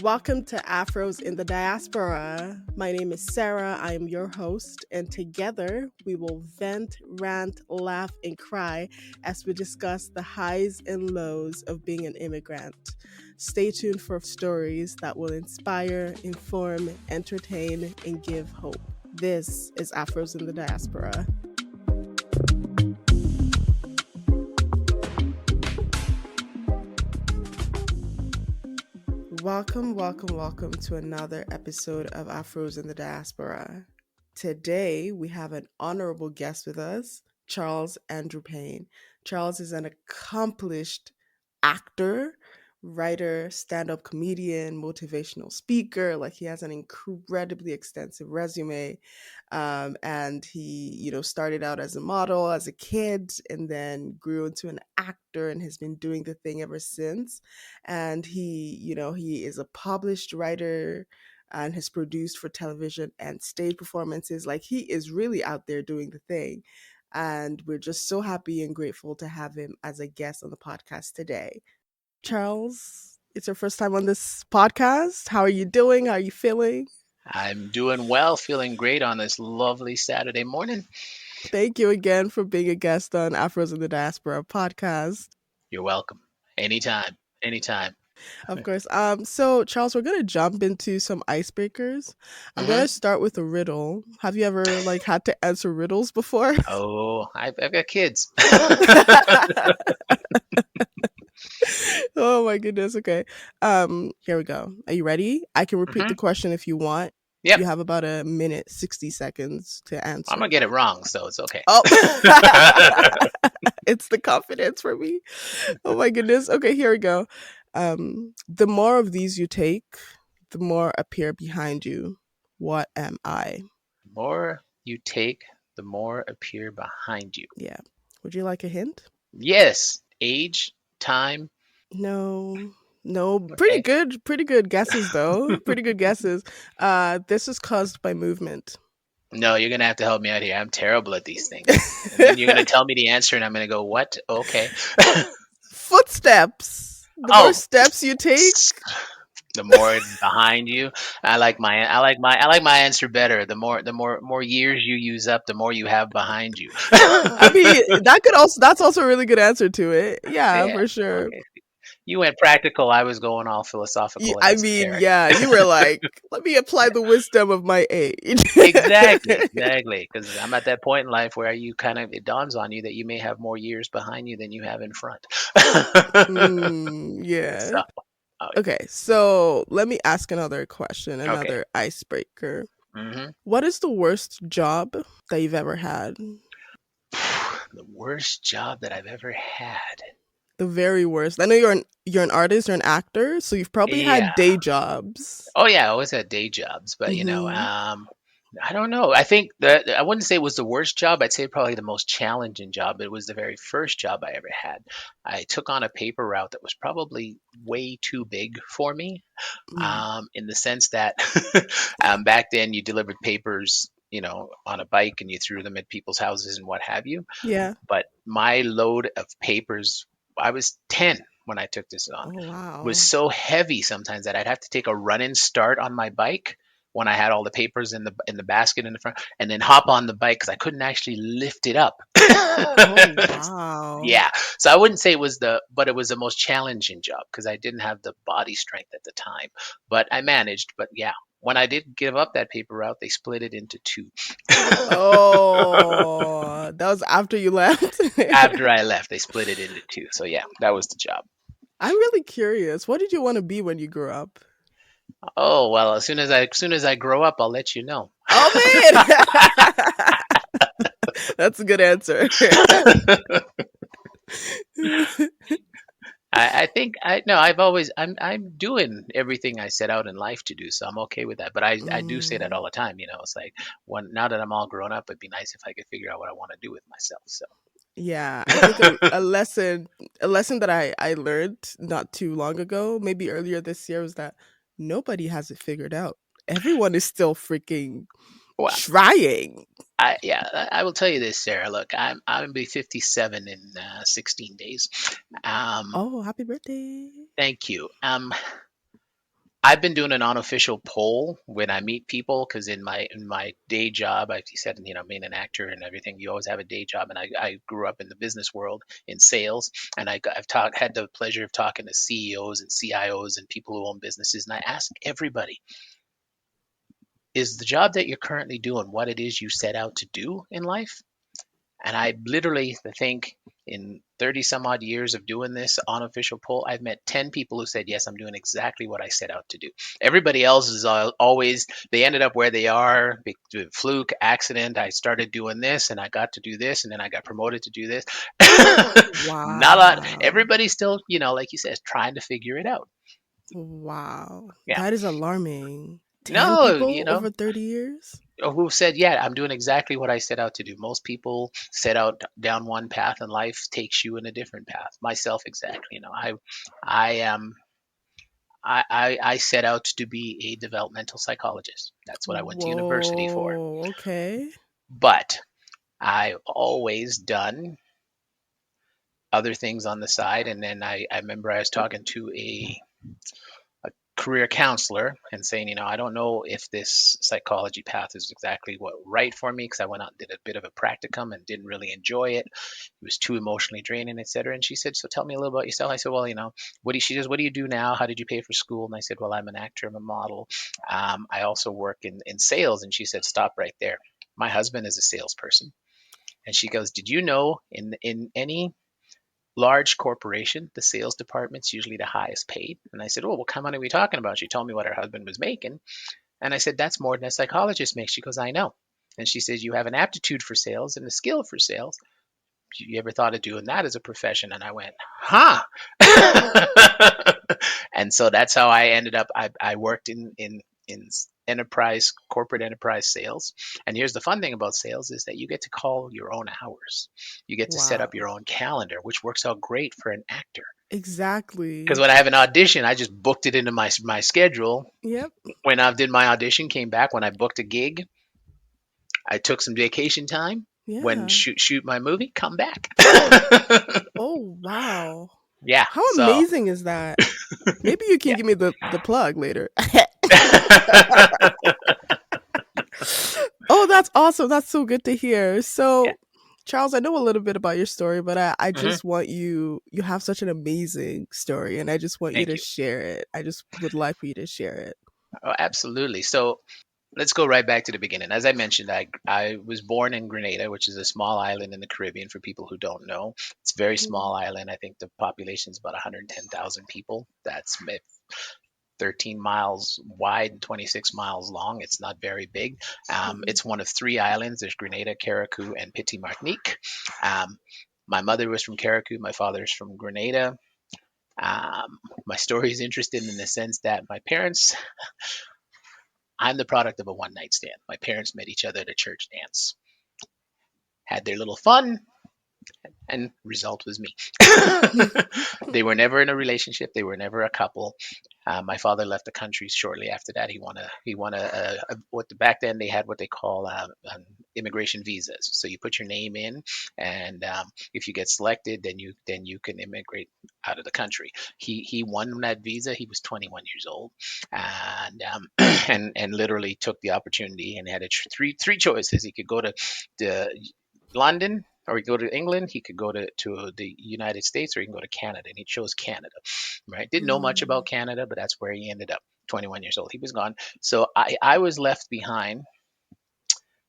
Welcome to Afros in the Diaspora. My name is Sarah. I am your host, and together we will vent, rant, laugh, and cry as we discuss the highs and lows of being an immigrant. Stay tuned for stories that will inspire, inform, entertain, and give hope. This is Afros in the Diaspora. Welcome to another episode of Afros in the Diaspora. Today, we have an honorable guest with us, Charles Andrew Payne. Charles is an accomplished actor, writer, stand-up comedian, motivational speaker. Like, he has an incredibly extensive resume. And he, started out as a model as a kid and then grew into an actor and has been doing the thing ever since. And he is a published writer and has produced for television and stage performances. Like, he is really out there doing the thing. And we're just so happy and grateful to have him as a guest on the podcast today. Charles, it's your first time on this podcast. How are you doing? How are you feeling? I'm doing well, feeling great on this lovely Saturday morning. Thank you again for being a guest on Afros in the Diaspora podcast. You're welcome. Anytime. Of course. So Charles, we're gonna jump into some icebreakers. I'm gonna start with a riddle. Have you ever had to answer riddles before? Oh, I've got kids. Oh my goodness. Okay. Here we go. Are you ready? I can repeat the question if you want. Yep. You have about a minute, 60 seconds to answer. I'm gonna get it wrong, so it's okay. Oh, it's the confidence for me. Oh my goodness. Okay, here we go. The more of these you take, the more appear behind you. What am I? The more you take, the more appear behind you. Yeah. Would you like a hint? Yes. Age, time. No. Okay. Pretty good guesses though. Pretty good guesses. This is caused by movement. No, you're gonna have to help me out here. I'm terrible at these things. And then you're gonna tell me the answer, and I'm gonna go, "What? Okay." Footsteps. The more steps you take, the more behind you. I like my answer better. The more years you use up, the more you have behind you. I mean, that's also a really good answer to it. Yeah, for sure. Okay. You went practical. I was going all philosophical. You were like, let me apply the wisdom of my age. Exactly. Because I'm at that point in life where it dawns on you that you may have more years behind you than you have in front. Yeah. So, okay, so let me ask another question, another icebreaker. What is the worst job that you've ever had? The worst job that I've ever had. The very worst. I know you're an artist, you're an actor, so you've probably had day jobs. Oh yeah, I always had day jobs, but I don't know. I think that I wouldn't say it was the worst job. I'd say probably the most challenging job. It was the very first job I ever had. I took on a paper route that was probably way too big for me, in the sense that back then you delivered papers, on a bike and you threw them at people's houses and what have you. Yeah. But my load of papers, I was 10 when I took this on. Oh, wow. Was so heavy sometimes that I'd have to take a run-in start on my bike when I had all the papers in the basket in the front, and then hop on the bike because I couldn't actually lift it up. Oh, wow. Yeah. So I wouldn't say it was but it was the most challenging job because I didn't have the body strength at the time. But I managed. But yeah, when I did give up that paper route, they split it into two. Oh, that was after you left? After I left, they split it into two. So yeah, that was the job. I'm really curious. What did you want to be when you grew up? Oh, well, as soon as I grow up, I'll let you know. Oh man. That's a good answer. I'm doing everything I set out in life to do, so I'm okay with that. But I do say that all the time, it's like now that I'm all grown up, it'd be nice if I could figure out what I want to do with myself. So yeah, I think a lesson that I learned not too long ago, maybe earlier this year, was that nobody has it figured out. Everyone is still freaking trying. I will tell you this, Sarah. Look, I'm gonna be 57 in 16 days. Oh, happy birthday! Thank you. I've been doing an unofficial poll when I meet people because in my day job, I you said being an actor and everything, you always have a day job, and I grew up in the business world in sales, and I've had the pleasure of talking to CEOs and CIOs and people who own businesses, and I ask everybody, is the job that you're currently doing what it is you set out to do in life? And I literally think in 30 some odd years of doing this unofficial poll, I've met 10 people who said, yes, I'm doing exactly what I set out to do. Everybody else is always, they ended up where they are, fluke, accident. I started doing this and I got to do this and then I got promoted to do this. Not a lot. Wow. Everybody's still, like you said, trying to figure it out. Wow. Yeah. That is alarming. 10 No, people over 30 years? who said, yeah, I'm doing exactly what I set out to do. Most people set out down one path and life takes you in a different path. Myself, exactly. I am, I set out to be a developmental psychologist. That's what I went to university for. Whoa. Okay. But I've always done other things on the side. And then I remember I was talking to a career counselor and saying, I don't know if this psychology path is exactly what right for me because I went out and did a bit of a practicum and didn't really enjoy it. It was too emotionally draining, etc. And she said, "So tell me a little about yourself." I said, "Well, she says, what do you do now? How did you pay for school?" And I said, "Well, I'm an actor, I'm a model. I also work in sales." And she said, "Stop right there. My husband is a salesperson." And she goes, "Did you know in any large corporation, the sales department's usually the highest paid?" And I said, "Oh, what kind of money are we talking about?" She told me what her husband was making. And I said, "That's more than a psychologist makes." She goes, "I know." And she says, "You have an aptitude for sales and a skill for sales. You ever thought of doing that as a profession?" And I went, huh. And so that's how I ended up. I worked in corporate enterprise sales. And here's the fun thing about sales is that you get to call your own hours. You get to set up Wow. your own calendar, which works out great for an actor. Because Exactly. when I have an audition, I just booked it into my schedule. Yep. When I did my audition, came back. When I booked a gig, I took some vacation time. When Yeah. shoot my movie, come back. Oh, wow. Yeah. How So amazing is that? Maybe you can yeah. give me the plug later. Oh, that's awesome. That's so good to hear. Yeah. So, Charles, I know a little bit about your story, but I Hmm. just want you have such an amazing story, and I just want you Thank to you. share it. I just would like for you to share it. Oh, absolutely. So let's go right back to the beginning. As I mentioned, I was born in Grenada, which is a small island in the Caribbean. For people who don't know, it's a very Mhm. small island. I think the population is about 110,000 people. That's 13 miles wide and 26 miles long. It's not very big. Mhm. It's one of three islands. There's Grenada, Carriacou, and Petit Martinique. Um, my mother was from Carriacou. My father's from Grenada. My story is interesting in the sense that my parents, I'm the product of a one night stand. My parents met each other at a church dance, had their little fun, and result was me. They were never in a relationship. They were never a couple. My father left the country shortly after that. He won what back then they had what they call immigration visas. So you put your name in, and if you get selected, then you can immigrate out of the country. He won that visa. He was 21 years old, and and literally took the opportunity and had three choices. He could go to London, or he could go to England, he could go to the United States, or he can go to Canada, and he chose Canada. Right? Didn't know much about Mm. Canada, but that's where he ended up. 21 years old, he was gone. So I was left behind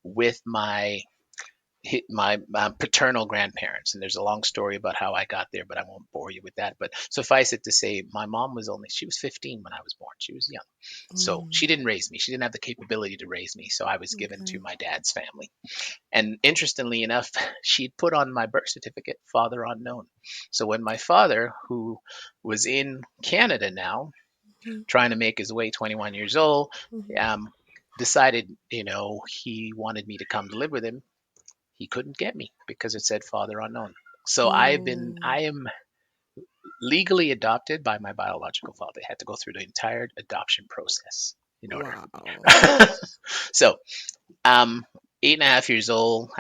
with my paternal grandparents, and there's a long story about how I got there, but I won't bore you with that. But suffice it to say, my mom she was 15 when I was born. She was young, so she Mm. didn't raise me. She didn't have the capability to raise me, so I was given to Okay. my dad's family. And interestingly enough, she'd put on my birth certificate, father unknown. So when my father, who was in Canada now, Mhm. trying to make his way, 21 years old, Mhm. um, decided, he wanted me to come to live with him, he couldn't get me because it said father unknown. So Mm. I am legally adopted by my biological father. I had to go through the entire adoption process in order. Wow. So, 8.5 years old,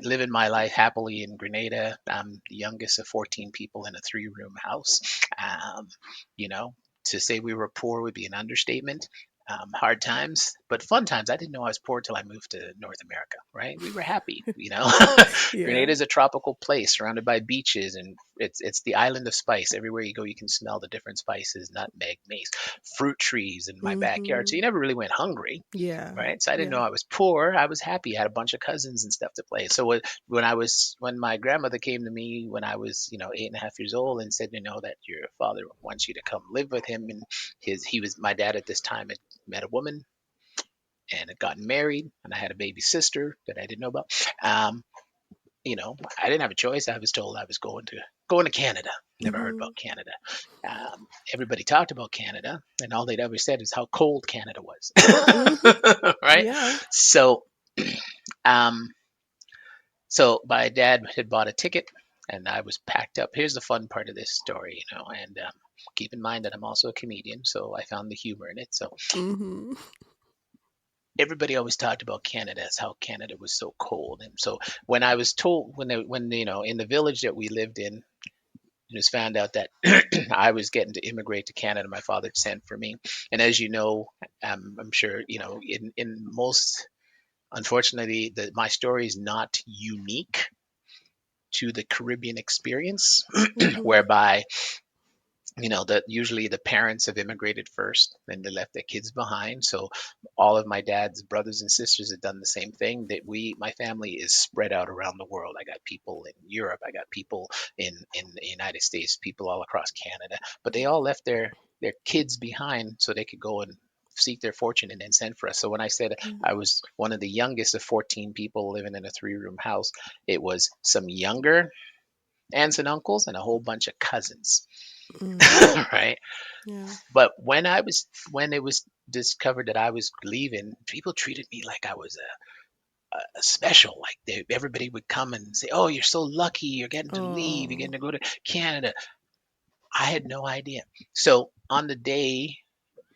living my life happily in Grenada. I'm the youngest of 14 people in a 3-room house. You know, To say we were poor would be an understatement. Hard times, but fun times. I didn't know I was poor till I moved to North America, right? We were happy, you know. Yeah. Grenada is a tropical place surrounded by beaches, and it's the island of spice. Everywhere you go, you can smell the different spices, nutmeg, mace, fruit trees in my backyard. So Mhm. you never really went hungry, Yeah. right? So I didn't know Yeah. I was poor. I was happy. I had a bunch of cousins and stuff to play. So when my grandmother came to me when I was 8.5 years old and said, that your father wants you to come live with him, and he was my dad at this time had met a woman and had gotten married, and I had a baby sister that I didn't know about. Um, I didn't have a choice. I was told I was going to Canada. Never heard Mhm. about Canada. Everybody talked about Canada, and all they'd ever said is how cold Canada was. Mhm. Right? Yeah. So, um, so my dad had bought a ticket, and I was packed up. Here's the fun part of this story, and keep in mind that I'm also a comedian, so I found the humor in it. So Mhm. everybody always talked about Canada as how Canada was so cold. And so when I was told, when in the village that we lived in, it was found out that I was getting to immigrate to Canada, my father sent for me. And as you know, I'm sure in most, unfortunately, my story is not unique to the Caribbean experience, Mhm. whereby that usually the parents have immigrated first, then they left their kids behind. So all of my dad's brothers and sisters have done the same thing. That my family is spread out around the world. I got people in Europe, I got people in the United States, people all across Canada, but they all left their kids behind so they could go and seek their fortune and then send for us. So when I said I was one of the youngest of 14 people living in a 3-room house, it was some younger aunts and uncles and a whole bunch of cousins. Mm. Right? Yeah. But when it was discovered that I was leaving, people treated me like I was a special. Like everybody would come and say, "Oh, you're so lucky. You're getting to leave. You're getting Oh. to go to Canada." I had no idea. So on the day,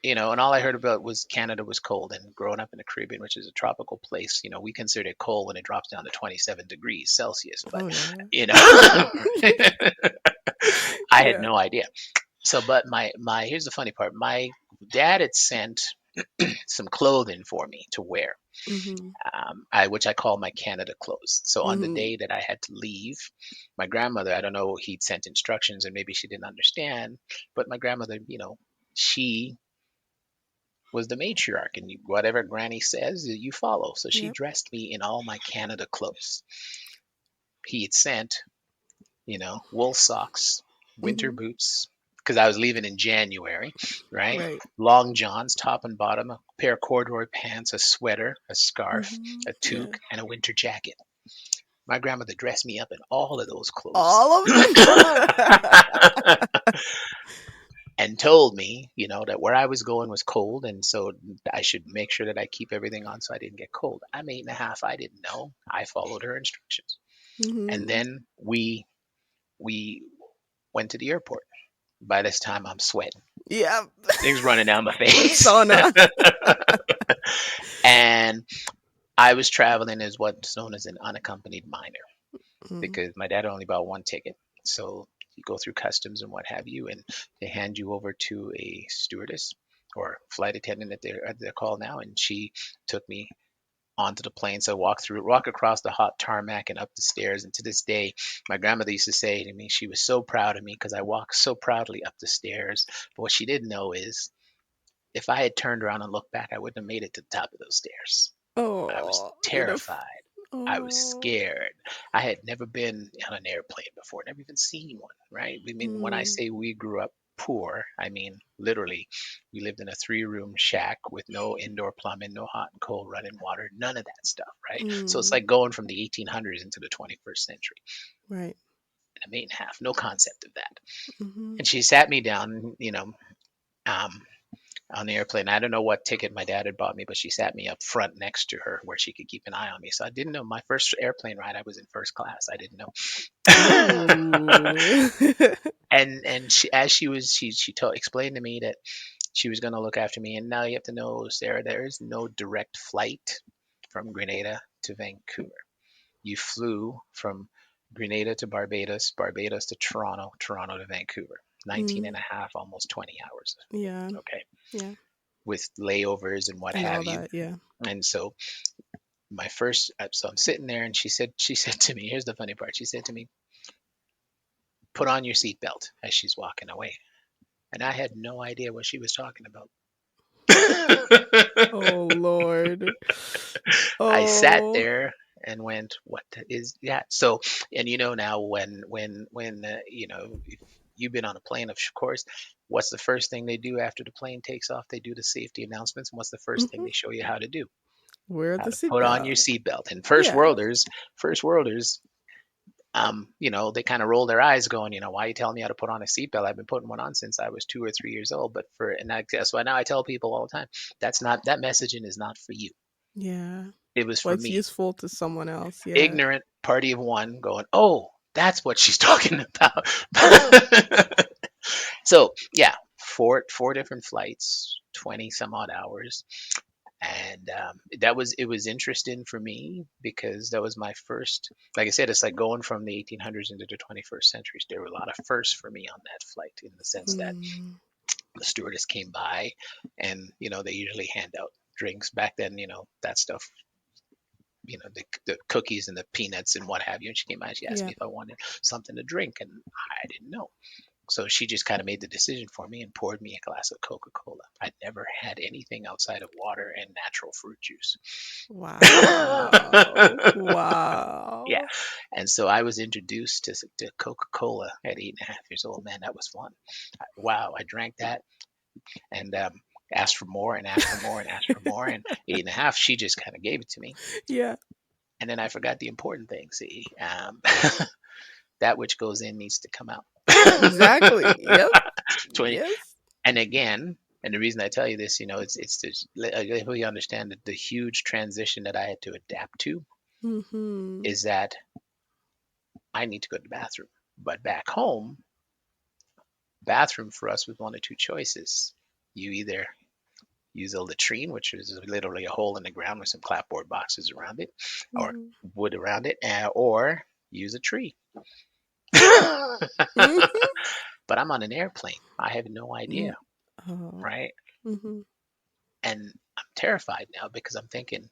and all I heard about was Canada was cold. And growing up in the Caribbean, which is a tropical place, we consider it cold when it drops down to 27 degrees Celsius. But Oh yeah. you know, I had Yeah. no idea. So, but my here's the funny part. My dad had sent some clothing for me to wear, Mhm. which I call my Canada clothes. So on the Mhm. day that I had to leave, my grandmother, I don't know, he'd sent instructions and maybe she didn't understand, but my grandmother, she was the matriarch, and whatever Granny says, you follow. So she Yep. dressed me in all my Canada clothes. He had sent, wool socks, winter Mhm. boots, because I was leaving in January, right? Right. Long johns, top and bottom, a pair of corduroy pants, a sweater, a scarf, Mhm. a Yeah. toque, and a winter jacket. My grandmother dressed me up in all of those clothes. All of them. And told me, that where I was going was cold, and so I should make sure that I keep everything on so I didn't get cold. I'm 8.5. I didn't know. I followed her instructions, and Mhm. then we went to the airport. By this time, I'm sweating. Yep. Things running down my The face. sauna. And I was traveling as what's known as an unaccompanied minor Mhm. because my dad only bought one ticket. So you go through customs and what have you, and they hand you over to a stewardess or flight attendant that they're called now, and she took me onto the plane. So I walk across the hot tarmac and up the stairs. And to this day, my grandmother used to say to me, she was so proud of me because I walked so proudly up the stairs. But what she didn't know is if I had turned around and looked back, I wouldn't have made it to the top of those stairs. I was Oh, you'd have. terrified. I was Oh. scared. I had never been on an airplane before, never even seen one, right? I mean, when I Mm. say we grew up poor, I mean literally, we lived in a 3-room shack with no indoor plumbing, no hot and cold running water, none of that stuff, right? So it's Mm. like going from the 1800s into the 21st century. Right. And I'm 8.5, no concept of that. Mhm. And she sat me down, um, on the airplane. I don't know what ticket my dad had bought me, but she sat me up front next to her where she could keep an eye on me. So I didn't know my first airplane ride. I was in first class. I didn't know. Ooh. And as she told explained to me that she was going to look after me. And now you have to know, Sarah, there is no direct flight from Grenada to Vancouver. You flew from Grenada to Barbados, Barbados to Toronto, Toronto to Vancouver. 19 Mm. and a half, almost 20 hours. Yeah. Okay. Yeah. With layovers and what And have all you. that. Yeah. And so so I'm sitting there and she said to me, here's the funny part. She said to me, put on your seatbelt as she's walking away. And I had no idea what she was talking about. Oh Lord. I sat Oh. there and went, "What is that?" So, and now when if you've been on a plane, of course, what's the first thing they do after the plane takes off? They do the safety announcements. And what's the first thing Hmm. they show you how to do? Wear How the to put on your seatbelt. seatbelt. And Yeah. first worlders, they kind of roll their eyes, going, why are you telling me how to put on a seatbelt? I've been putting one on since I was 2 or 3 years old. That's why now I tell people all the time, that messaging is not for you. Yeah. It was Well, for it's me, useful to someone else. Yeah. ignorant party of one, going, oh, that's what she's talking about. So yeah, four different flights, 20 some odd hours. And it was interesting for me because that was my first, like I said, it's like going from the 1800s into the 21st century. There were a lot of firsts for me on that flight, in the sense that Mm. the stewardess came by, and they usually hand out drinks back then. That stuff, the cookies and the peanuts and what have you. And she came by and she asked Yeah. me if I wanted something to drink, and I didn't know. So she just kind of made the decision for me and poured me a glass of Coca-Cola. I'd never had anything outside of water and natural fruit juice. Wow. Yeah. Wow. And so I was introduced to Coca-Cola at 8.5 years old. Man, that was fun. Wow. I drank that and asked for more and asked for more and asked for more. And 8.5, she just kind of gave it to me. Yeah. And then I forgot the important thing. See, that which goes in needs to come out. Exactly. Yep. 20. Yes. And again, and the reason I tell you this, it's just I really understand that the huge transition that I had to adapt to Mm-hmm. is that I need to go to the bathroom. But back home, bathroom for us was one of two choices. You either use a latrine, which is literally a hole in the ground with some clapboard boxes around it, or Mm-hmm. wood around it, or use a tree. But Mm-hmm. I'm on an airplane. I have no Mm. idea, Oh. right? Mm-hmm. And I'm terrified now because I'm thinking,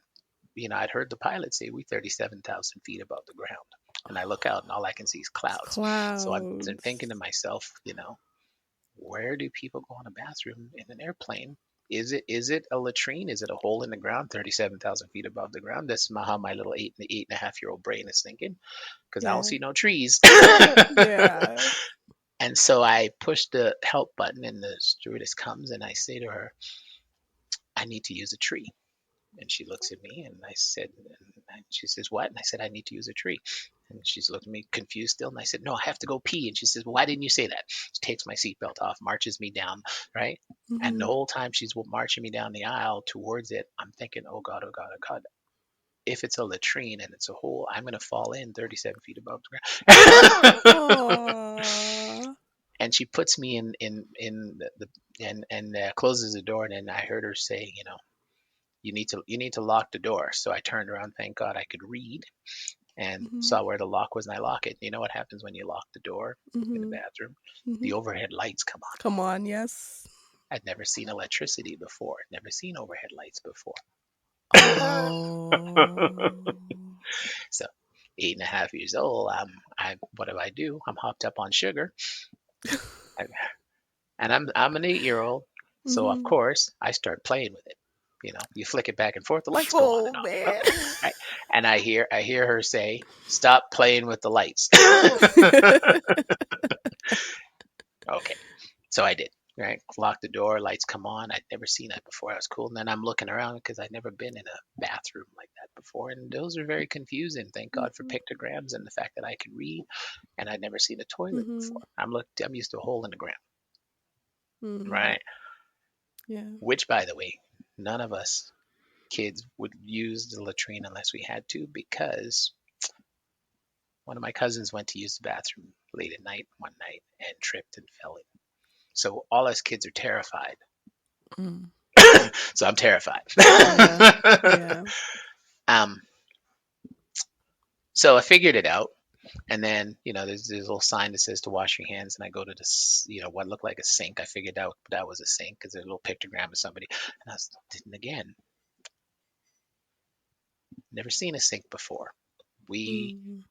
I'd heard the pilot say we 37,000 feet above the ground. And I look out and all I can see is clouds. So I'm thinking to Clouds. myself, where do people go on a bathroom in an airplane? Is it a latrine? Is it a hole in the ground, 37,000 feet above the ground? That's how my little 8.5 year old brain is thinking, because I don't Yeah. see no trees. Yeah. And so I push the help button, and the stewardess comes, and I say to her, I need to use a tree. And she looks at me, and and she says, what? And I said, I need to use a tree. And she's looking at me confused still. And I said, no, I have to go pee. And she says, well, why didn't you say that? She takes my seatbelt off, marches me down, right? And the Mm-hmm. whole time she's marching me down the aisle towards it, I'm thinking, oh God, oh God, oh God. If it's a latrine and it's a hole, I'm going to fall in 37 feet above the ground. Aww. And she puts me in the and closes the door. And then I heard her say, you need to lock the door. So I turned around, thank God I could read, and Mm-hmm. saw where the lock was, and I lock it. You know what happens when you lock the door in the Mm-hmm. bathroom? Mm-hmm. The overhead lights come on. Come on. Yes. I'd never seen electricity before, never seen overhead lights before. Oh. So 8.5 years old, what do I do? I'm hopped up on sugar. I, and I'm an 8 year old, so of Mm-hmm. course I start playing with it. You flick it back and forth, the lights go on Oh and off, man. right? And I hear her say, "Stop playing with the lights." Okay, so I did. Right, lock the door, lights come on. I'd never seen that before. I was cool, and then I'm looking around because I'd never been in a bathroom like that before, and those are very confusing. Thank God for Mm-hmm. pictograms and the fact that I could read, and I'd never seen a toilet Mm-hmm. before. I'm used to a hole in the ground, Mm-hmm. right? Yeah. Which, by the way, none of us kids would use the latrine unless we had to, because one of my cousins went to use the bathroom late at night one night and tripped and fell in. So all us kids are terrified. Mm. So I'm terrified. Yeah. Yeah. um, so I figured it out. And then, there's a little sign that says to wash your hands. And I go to this, what looked like a sink. I figured out that was a sink because there's a little pictogram of somebody. And I was, didn't again, never seen a sink before. We Mm.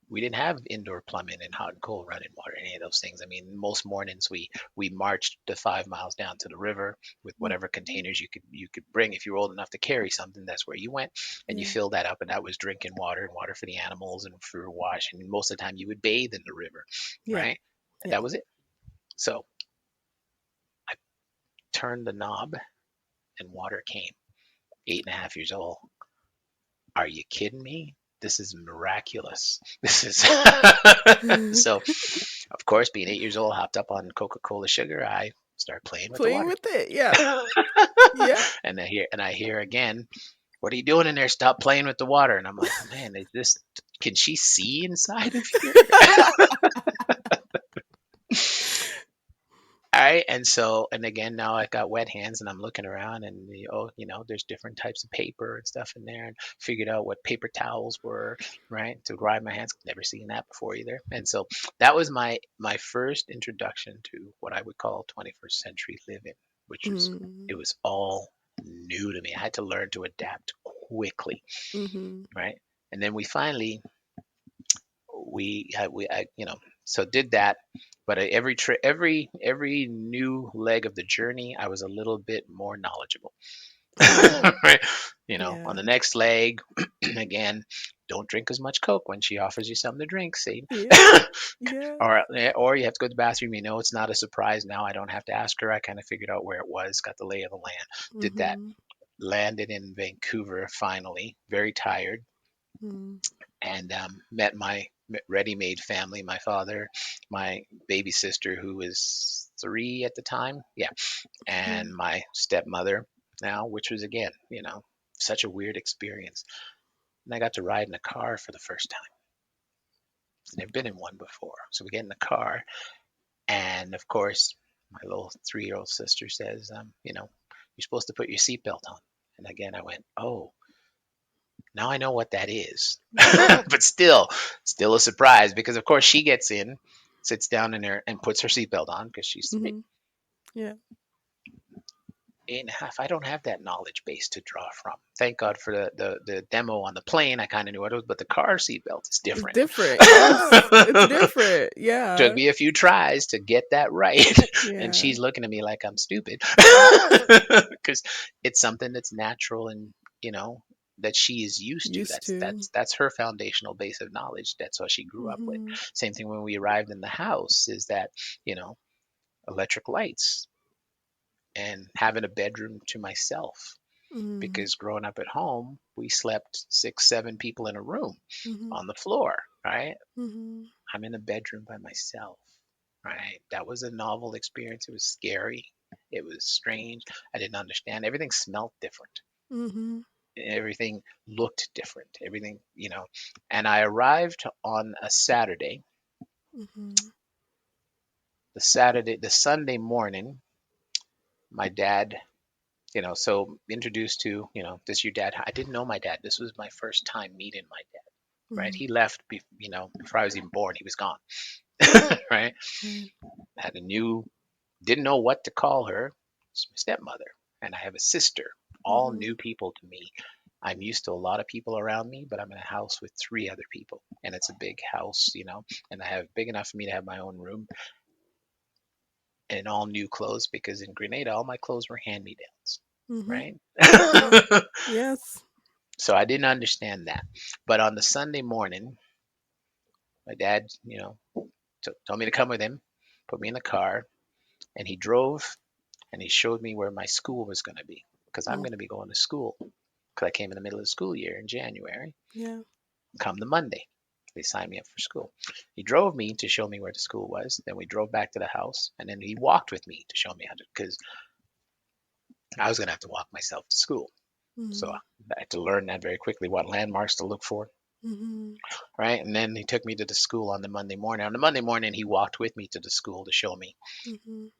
we didn't have indoor plumbing and hot and cold running water, any of those things. I mean, most mornings we marched the 5 miles down to the river with whatever Mhm. containers you could bring. If you were old enough to carry something, that's where you went, and you Yeah. filled that up, and that was drinking water and water for the animals and for washing. And most of the time, you would bathe in the river, Yeah. right? And Yeah. that was it. So I turned the knob, and water came. 8.5 years old. Are you kidding me? This is miraculous. This is so. Of course, being 8 years old, hopped up on Coca-Cola sugar. I start playing with the Playing water, with it. Yeah. Yeah. and I hear again, "What are you doing in there? Stop playing with the water!" And I'm like, "Man, is this? Can she see inside of here?" All right, and again, now I got wet hands, and I'm looking around, and there's different types of paper and stuff in there, and figured out what paper towels were, right, to dry my hands. Never seen that before either, and so that was my first introduction to what I would call 21st century living, which was Mm. it was all new to me. I had to learn to adapt quickly, Mhm. right, and then we finally we had we I, so did that, but every new leg of the journey I was a little bit more knowledgeable. Mm. Right, on Yeah. the next leg, again, don't drink as much Coke when she offers you something to drink, see. Yeah. Yeah. Or you have to go to the bathroom, it's not a surprise now. I don't have to ask her. I kind of figured out where it was, got the lay of the land, did that, Mhm. landed in Vancouver finally, very tired, Mm. and met my ready-made family. My father, my baby sister, who was 3 at the time, yeah, and Mhm. my stepmother now, which was again, such a weird experience. And I got to ride in a car for the first time. I've never been in one before, so we get in the car, and of course, my little 3-year-old sister says, you're supposed to put your seatbelt on. And again, I went, oh, now I know what that is. Yeah. But still a surprise because of course she gets in, sits down in there and puts her seatbelt on because she's 3. Mhm. Yeah. 8.5. I don't have that knowledge base to draw from. Thank God for the demo on the plane. I kind of knew what it was, but the car seatbelt is It's different. different. Yes. It's different. Took Yeah. me a few tries to get that right. And Yeah. she's looking at me like I'm stupid because it's something that's natural and, you know, that she is used to. Used That's to. that's that's her foundational base of knowledge. That's what she grew up with. Mhm. Same thing when we arrived in the house is that, you know, electric lights and having a bedroom to myself. Mhm. Because growing up at home, we slept 6, 7 people in a room Mhm. on the floor, right? Mhm. I'm in a bedroom by myself, right? That was a novel experience. It was scary. It was strange. I didn't understand. Everything smelled different. Mhm. Everything looked different. Everything, And I arrived on a Saturday. Mhm. The Sunday morning, my dad, so introduced to, this your dad. I didn't know my dad. This was my first time meeting my dad, right? Mhm. He left, before I was even born. He was gone, right? Right. Had a new Didn't know what to call her. It's my stepmother. And I have a sister, all Mhm. new people to me. I'm used to a lot of people around me, but I'm in a house with 3 other people. And it's a big house, and I have big enough for me to have my own room and all new clothes because in Grenada, all my clothes were hand me downs, Mhm. right? Yeah. Yes. So I didn't understand that. But on the Sunday morning, my dad, told me to come with him, put me in the car, and he drove and he showed me where my school was going to be because I'm Mm. going to be going to school because I came in the middle of the school year in January. Yeah. Come the Monday, they signed me up for school. He drove me to show me where the school was. Then we drove back to the house, and then he walked with me to show me how to because I was going to have to walk myself to school. So Mhm. I had to learn that very quickly, what landmarks to look for, Mhm. right? And then he took me to the school on the Monday morning. On the Monday morning, he walked with me to the school to show me, Mhm.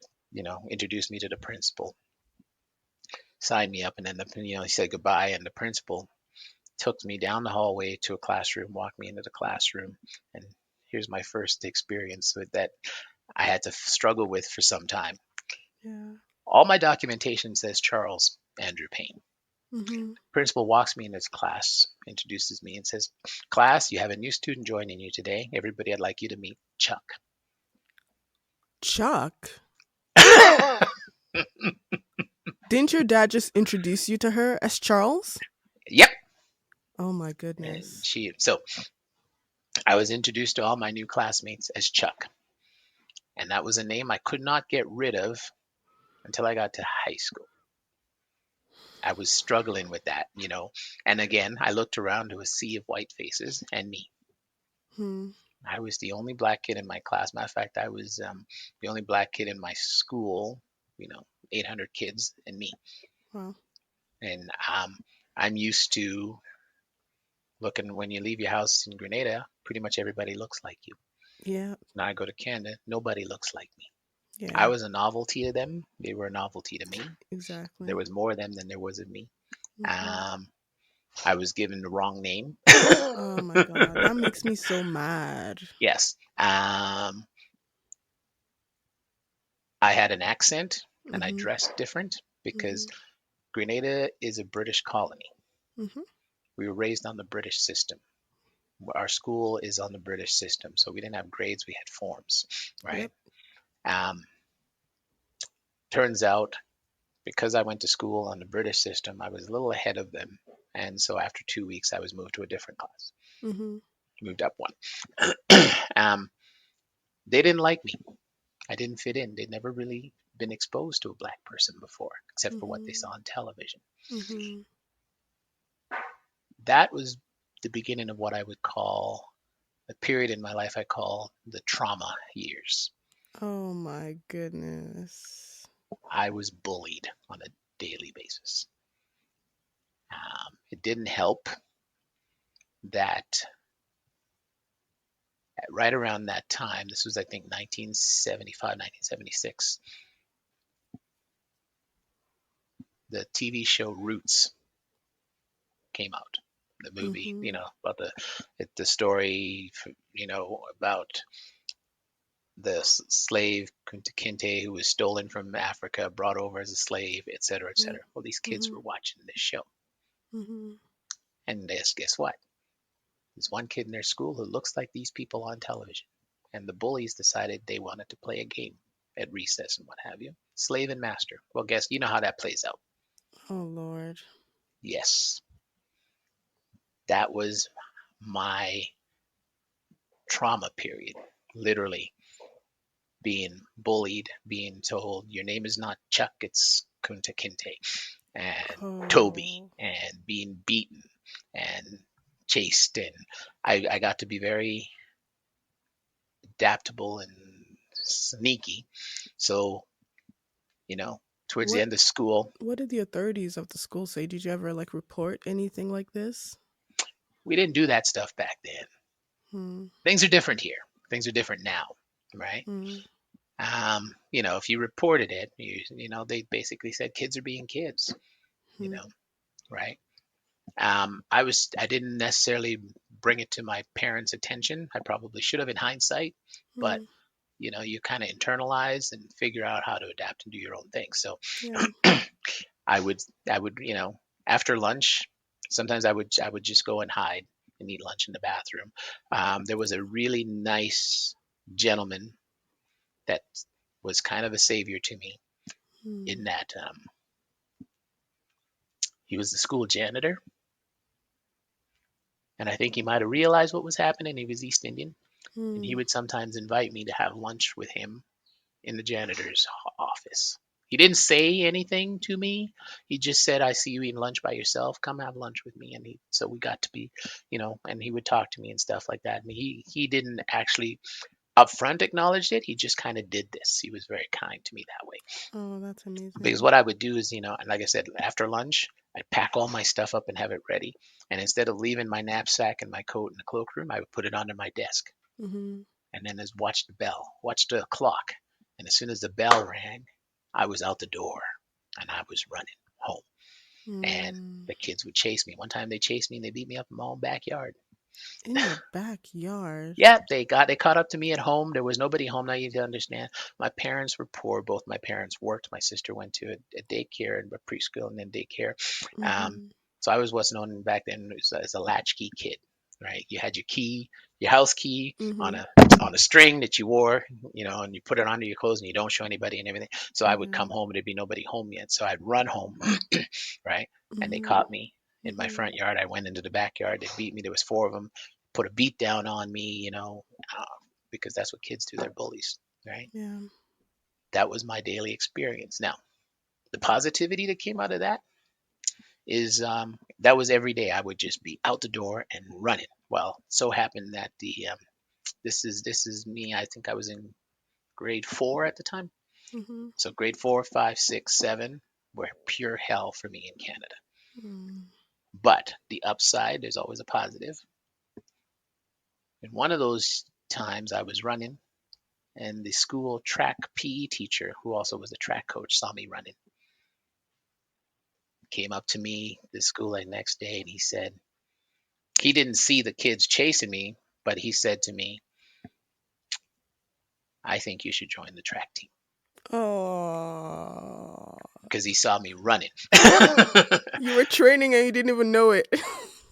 introduced me to the principal, signed me up, and then he said goodbye, and the principal took me down the hallway to a classroom, walked me into the classroom, and here's my first experience with that I had to struggle with for some time. Yeah. All my documentation says Charles Andrew Payne. Mm-hmm. Principal walks me in his class, introduces me, and says, "Class, you have a new student joining you today. Everybody, I'd like you to meet Chuck." Chuck? Didn't your dad just introduce you to her as Charles? Yep. Oh my And goodness. so I was introduced to all my new classmates as Chuck. And that was a name I could not get rid of until I got to high school. I was struggling with that. And again, I looked around to a sea of white faces and me. Hmm. I was the only black kid in my class. Matter of fact, I was the only black kid in my school, 800 kids and me. Wow. And I'm used to looking when you leave your house in Grenada, pretty much everybody looks like you. Yeah. Now I go to Canada, nobody looks like me. I Yeah. was a novelty to them. They were a novelty to me. There Exactly. was more of them than there was of me. Mm-hmm. Um, I was given the wrong name. Oh my god, that makes me so mad. Yes. I had an accent and I Mm-hmm. dressed different because Mm-hmm. Grenada is a British colony. Mm-hmm. We were raised on the British system. Our school is on the British system, so we didn't have grades, we had forms, right? Yep. Um, Turns out because I went to school on the British system, I was a little ahead of them. And so after 2 weeks, I was moved to a different class, Mm-hmm. moved up one. um, they didn't like me. I didn't fit in. They'd never really been exposed to a black person before, except for what they Mm-hmm. saw on television. Mm-hmm. That was the beginning of what I would call a period in my life I call the trauma years. Oh my goodness. I was bullied on a daily basis. It didn't help that right around that time, this was, I think, 1975, 1976, the TV show Roots came out. The movie, Mm-hmm. about the story, about the slave Kunta Kinte who was stolen from Africa, brought over as a slave, et cetera, et Yep. cetera. Well, these kids Mm-hmm. were watching this show. Mm-hmm. And guess what? There's one kid in their school who looks like these people on television. And the bullies decided they wanted to play a game at recess and what have you. Slave and master. Well, guess you know how that plays out. Oh Lord. Yes, that was my trauma period. Literally being bullied, being told your name is not Chuck, it's Kunta Kinte, and Toby, Oh. and being beaten and chased. And I got to be very adaptable and sneaky. So, you know, towards the What end of school, what did the authorities of the school say? Did you ever like report anything like this? we didn't do that stuff back then. Hmm. Things are different here. Things are different now, right? Hmm. If you reported it, they basically said kids are being kids, you Hmm. know, right? I didn't necessarily bring it to my parents' attention. I probably should have in hindsight, but Hmm. you kind of internalize and figure out how to adapt and do your own thing. So Yeah. I would, after lunch, sometimes I would just go and hide and eat lunch in the bathroom. There was a really nice gentleman that was kind of a savior to me Hmm. in that he was the school janitor, and I think he might have realized what was happening. He was East Indian, and he Hmm. would sometimes invite me to have lunch with him in the janitor's office. He didn't say anything to me. He just said, "I see you eating lunch by yourself. Come have lunch with me." And so we got to be, and he would talk to me and stuff like that. And he didn't actually upfront acknowledge it. He just kind of did this. He was very kind to me that way. Oh, that's Because amazing. what I would do is, and like I said, after lunch, I'd pack all my stuff up and have it ready. And instead of leaving my knapsack and my coat in the cloakroom, I would put it under my desk. Hmm. And then just watch the bell, watch the clock. And as soon as the bell rang, I was out the door and I was running home. And Hmm. the kids would chase me. One time they chased me and they beat me up in my own backyard. In your backyard. Yeah, they caught up to me at home. There was nobody home. Now you need to understand. My parents were poor. Both my parents worked. My sister went to a daycare and a preschool and then daycare. Um, Mm-hmm. so I was what's known back then as a latchkey kid, right? You had your key, your house key on Mm-hmm. a string that you wore, and you put it under your clothes and you don't show anybody and everything. So I would Yeah. come home and there'd be nobody home yet. So I'd run home, right? And they Mm-hmm. caught me in my front yard. I went into the backyard. They beat me. There was four of them. Put a beat down on me, uh, because that's what kids do. They're bullies, right? Yeah. That was my daily experience. Now, the positivity that came out of that is that was every day. I would just be out the door and running. Well, so happened that this is me. I think I was in grade 4 at the time. Mm-hmm. So grade 4, 5, 6, 7 were pure hell for me in Canada. Mm. But the upside, there's always a positive. And one of those times I was running, and the school track PE teacher, who also was a track coach, saw me running. Came up to me the school the next day, and he said he didn't see the kids chasing me, but he said to me, "I think you should join the track team," Oh. because he saw me running. You were training and you didn't even know it.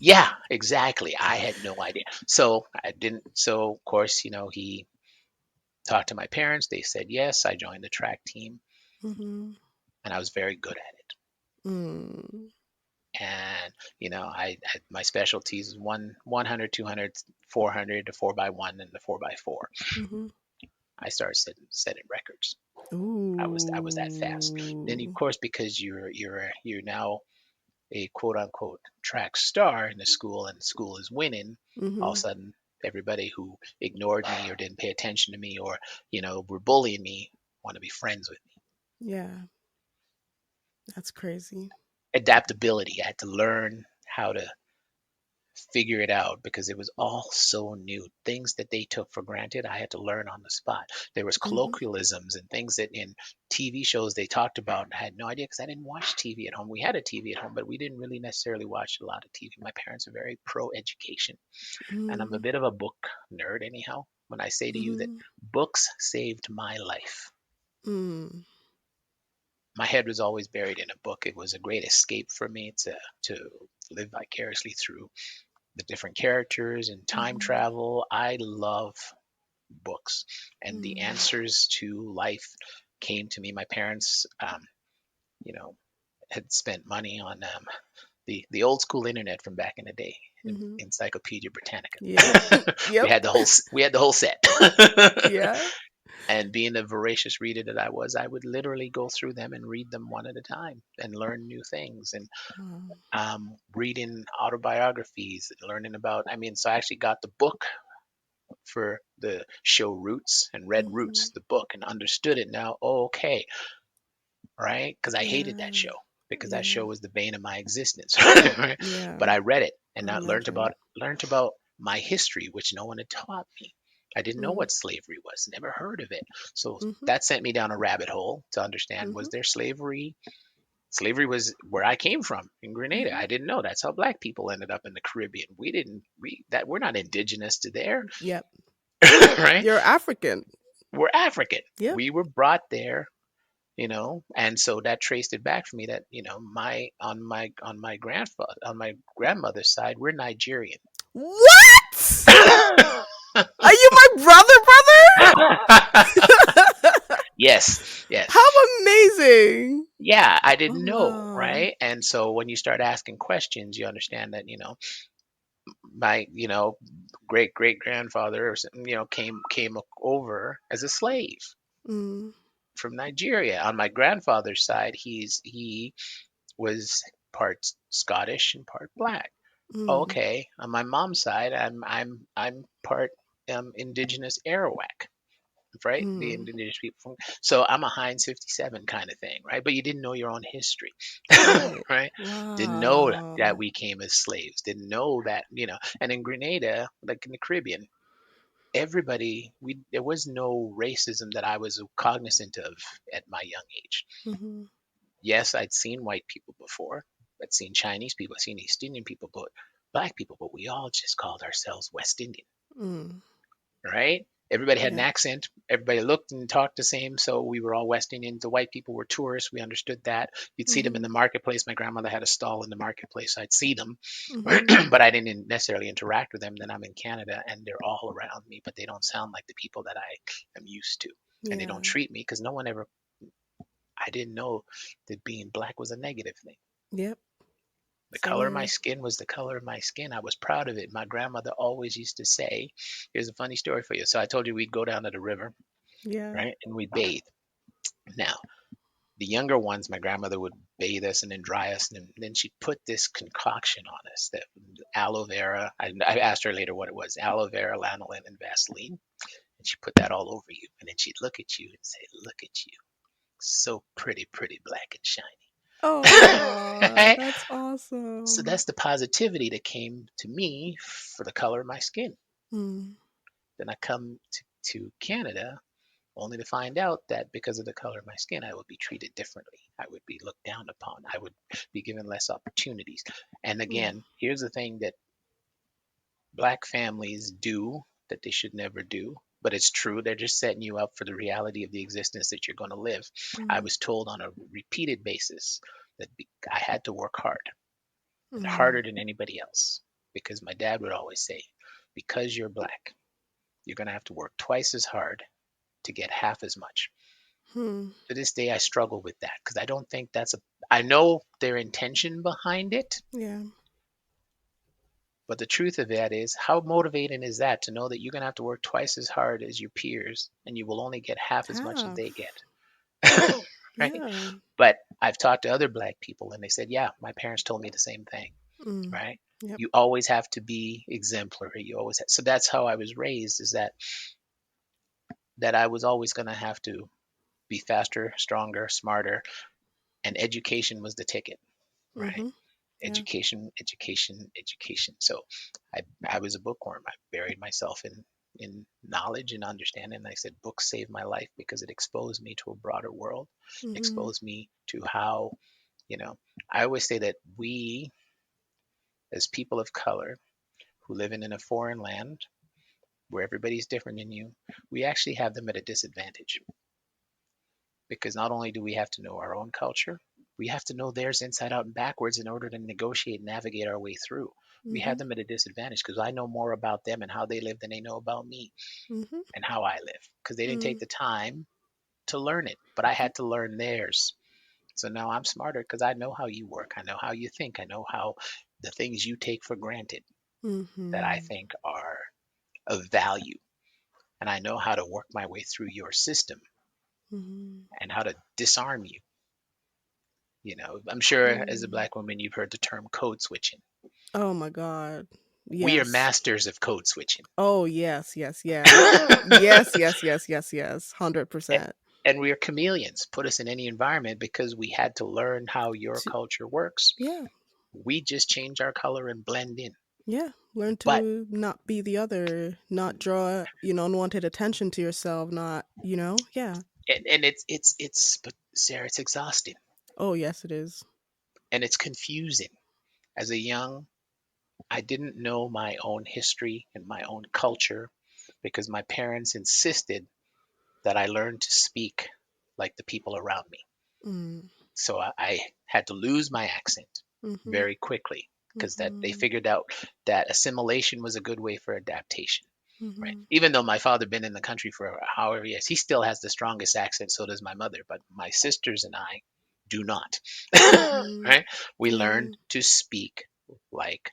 Yeah, exactly. I had no idea. So I didn't. So of course, he talked to my parents. They said yes. I joined the track team, Mm-hmm. and I was very good at it. Mm. And I my specialties is 100, 200, 400, the 4x1, and the 4x4. Mm-hmm. I started setting records. I was that fast. Then of Ooh. course, because you're now a quote unquote track star in the school, and the school is winning, all of a Mm-hmm. sudden everybody who ignored me or didn't pay attention to me or were bullying me want to be friends with me. Yeah, that's crazy. Adaptability. I had to learn how to figure it out because it was all so new. Things that they took for granted, I had to learn on the spot. There was Mm-hmm. colloquialisms and things that in TV shows they talked about. I had no idea because I didn't watch TV at home. We had a TV at home, but we didn't really necessarily watch a lot of TV. My parents are very pro education, and I'm a Mm-hmm. bit of a book nerd anyhow. When I say to you that Mm-hmm. books saved my life, Mm. my head was always buried in a book. It was a great escape for me to live vicariously through the different characters and time Mm-hmm. travel. I love books, and the Mm. answers to life came to me. My parents, you know, had spent money on the old school internet from back in the day, Mm-hmm. Encyclopedia Britannica. Yep. we Yep. had the whole we had the whole set. Yeah. And being the voracious reader that I was, I would literally go through them and read them one at a time and learn new things. And Wow. reading autobiographies, learning about. I mean, so I actually got the book for the show Roots and read Mm-hmm. Roots, the book, and understood it now. Oh, okay, right? Because I hated that Yeah. show because that Yeah. show was the bane of my existence. Right? Yeah. But I read it and I I imagine. learned about my history, which no one had taught me. I didn't know Mm. what slavery was, never heard of it. So Mm-hmm. that sent me down a rabbit hole to understand, Mm-hmm. was there slavery? Slavery was where I came from in Grenada. Mm-hmm. I didn't know that's how black people ended up in the Caribbean. We didn't we that we're not indigenous to there, Yep. right? You're African. We're African. Yep. We were brought there, and so that traced it back for me that, on my grandfather on my grandmother's side, we're Nigerian. What? Are you my brother, brother? Yes, yes. How amazing! Yeah, I Oh didn't know, wow. right? And so when you start asking questions, you understand that, my, great great grandfather or something, came over as a slave Mm. from Nigeria. On my grandfather's side, he was part Scottish and part black. Mm. Okay, on my mom's side, I'm part indigenous Arawak, right? The Mm. indigenous people. So I'm a Heinz 57 kind of thing, right? But you didn't know your own history, Right. right? Didn't know that Wow. we came as slaves. Didn't know that, And in Grenada, like in the Caribbean, everybody, we there was no racism that I was cognizant of at my young age. Mm-hmm. Yes, I'd seen white people before. I'd seen Chinese people. I'd seen East Indian people, but black people, but we all just called ourselves West Indian, Mm. right? Everybody had an Yeah. accent. Everybody looked and talked the same, so we were all West Indians. The white people were tourists. We understood that. You'd see them in Mhm. the marketplace. My grandmother had a stall in the marketplace. I'd see them, Mhm. but I didn't necessarily interact with them. Then I'm in Canada, and they're all around me, but they don't sound like the people that I am used to, and they don't Yeah. treat me because no one ever. I didn't know that being black was a negative thing. Yep. The Same color of my here. skin was the color of my skin. I was proud of it. My grandmother always used to say, here's a funny story for you. So I told you we'd go down to the river, Yeah. right? And we'd bathe. Now, the younger ones, my grandmother would bathe us and then dry us. And then she'd put this concoction on us that aloe vera. I asked her later what it was aloe vera, lanolin, and Vaseline. And she put that all over you. And then she'd look at you and say, look at you. So pretty, pretty black and Oh, shiny. that's So awesome. that's the positivity that came to me for the color of my skin. Mm. Then I come to Canada only to find out that because of the color of my skin, I would be treated differently. I would be looked down upon. I would be given less opportunities. And Mm. again, here's the thing that black families do that they should never do. But it's true. They're just setting you up for the reality of the existence that you're going to live. I Mm. was told on a repeated basis that I had to work hard and Mm. harder than anybody else because my dad would always say, because you're black, you're going to have to work twice as hard to get half as much. Hmm. To this day, I struggle with that because I don't think that's a. I know their intention behind it, Yeah. but the truth of that is, how motivating is that to know that you're going to have to work twice as hard as your peers and you will only get half as much as they Half. get? Right? Yeah. But I've talked to other black people and they said, yeah, my parents told me the same thing. Mm. Right? Yep. You always have to be exemplary. You always have, so that's how I was raised. Is that I was always going to have to be faster, stronger, smarter, and education was the ticket. Right? Mhm. Yeah. Education, education. So I was a bookworm. I buried myself in knowledge and understanding. And I said books saved my life because it exposed me to a broader world, Mhm. exposed me to how, you know, I always say that we as people of color who live in a foreign land where everybody's different than you, we actually have them at a disadvantage because not only do we have to know our own culture, we have to know theirs inside out and backwards in order to negotiate and navigate our way through. We have Mhm. them at a disadvantage because I know more about them and how they live than they know about me Mhm. and how I live because they didn't take Mm. the time to learn it, but I had to learn theirs. So now I'm smarter because I know how you work. I know how you think. I know how the things you take for granted that I Mhm. think are of value. And I know how to work my way through your system Mhm. and how to disarm you. I'm sure as a Mm. black woman, you've heard the term code switching. Oh my God. We are Yes. masters of code switching. Oh yes, yes, yes. Yes, yes, yes, yes, yes. 100%. And we are chameleons. Put us in any environment because we had to learn how your To, culture works. yeah. We just change our color and blend in. Yeah. Learn But to not be the other, not draw, unwanted attention to yourself, not, yeah. and it's but Sarah, it's exhausting Oh, yes it is. and it's confusing. As a young, I didn't know my own history and my own culture because my parents insisted that I learn to speak like the people around me. Mm. So I had to lose my accent Mhm. very quickly because that they Mhm. figured out that assimilation was a good way for adaptation. Right. Mhm. Even though my father been in the country for however years, he still has the strongest accent. So does my mother, but my sisters and I do not. Mhm. Right. We Yeah. learned to speak like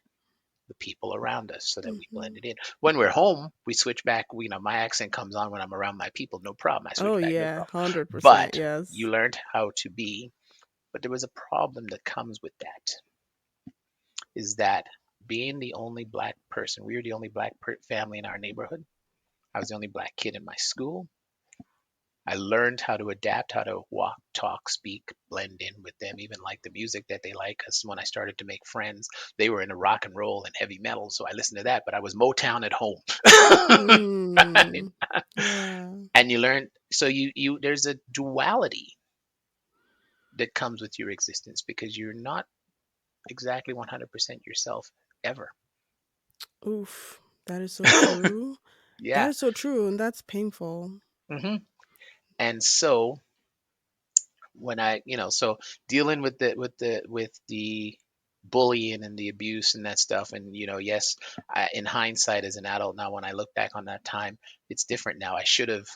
the people around us so that we Mhm. blended in. When we're home, we switch back. My accent comes on when I'm around my people, no problem. I Oh switch back, no yeah, problem. 100%. But Yes. you learned how to be. But there was a problem that comes with that is that being the only black person, we were the only black family in our neighborhood. I was the only black kid in my school. I learned how to adapt, how to walk, talk, speak, blend in with them, even like the music that they like. Because when I started to make friends, they were into rock and roll and heavy metal, so I listened to that. But I was Motown at home, right? Mm. Yeah. And you learn. So you there's a duality that comes with your existence because you're not exactly 100% yourself ever. Oof. That is so true. That Yeah. is so true, and that's painful. hmm And so when so dealing with the bullying and the abuse and that stuff, and yes, in hindsight as an adult now, when I look back on that time, it's different now. I should have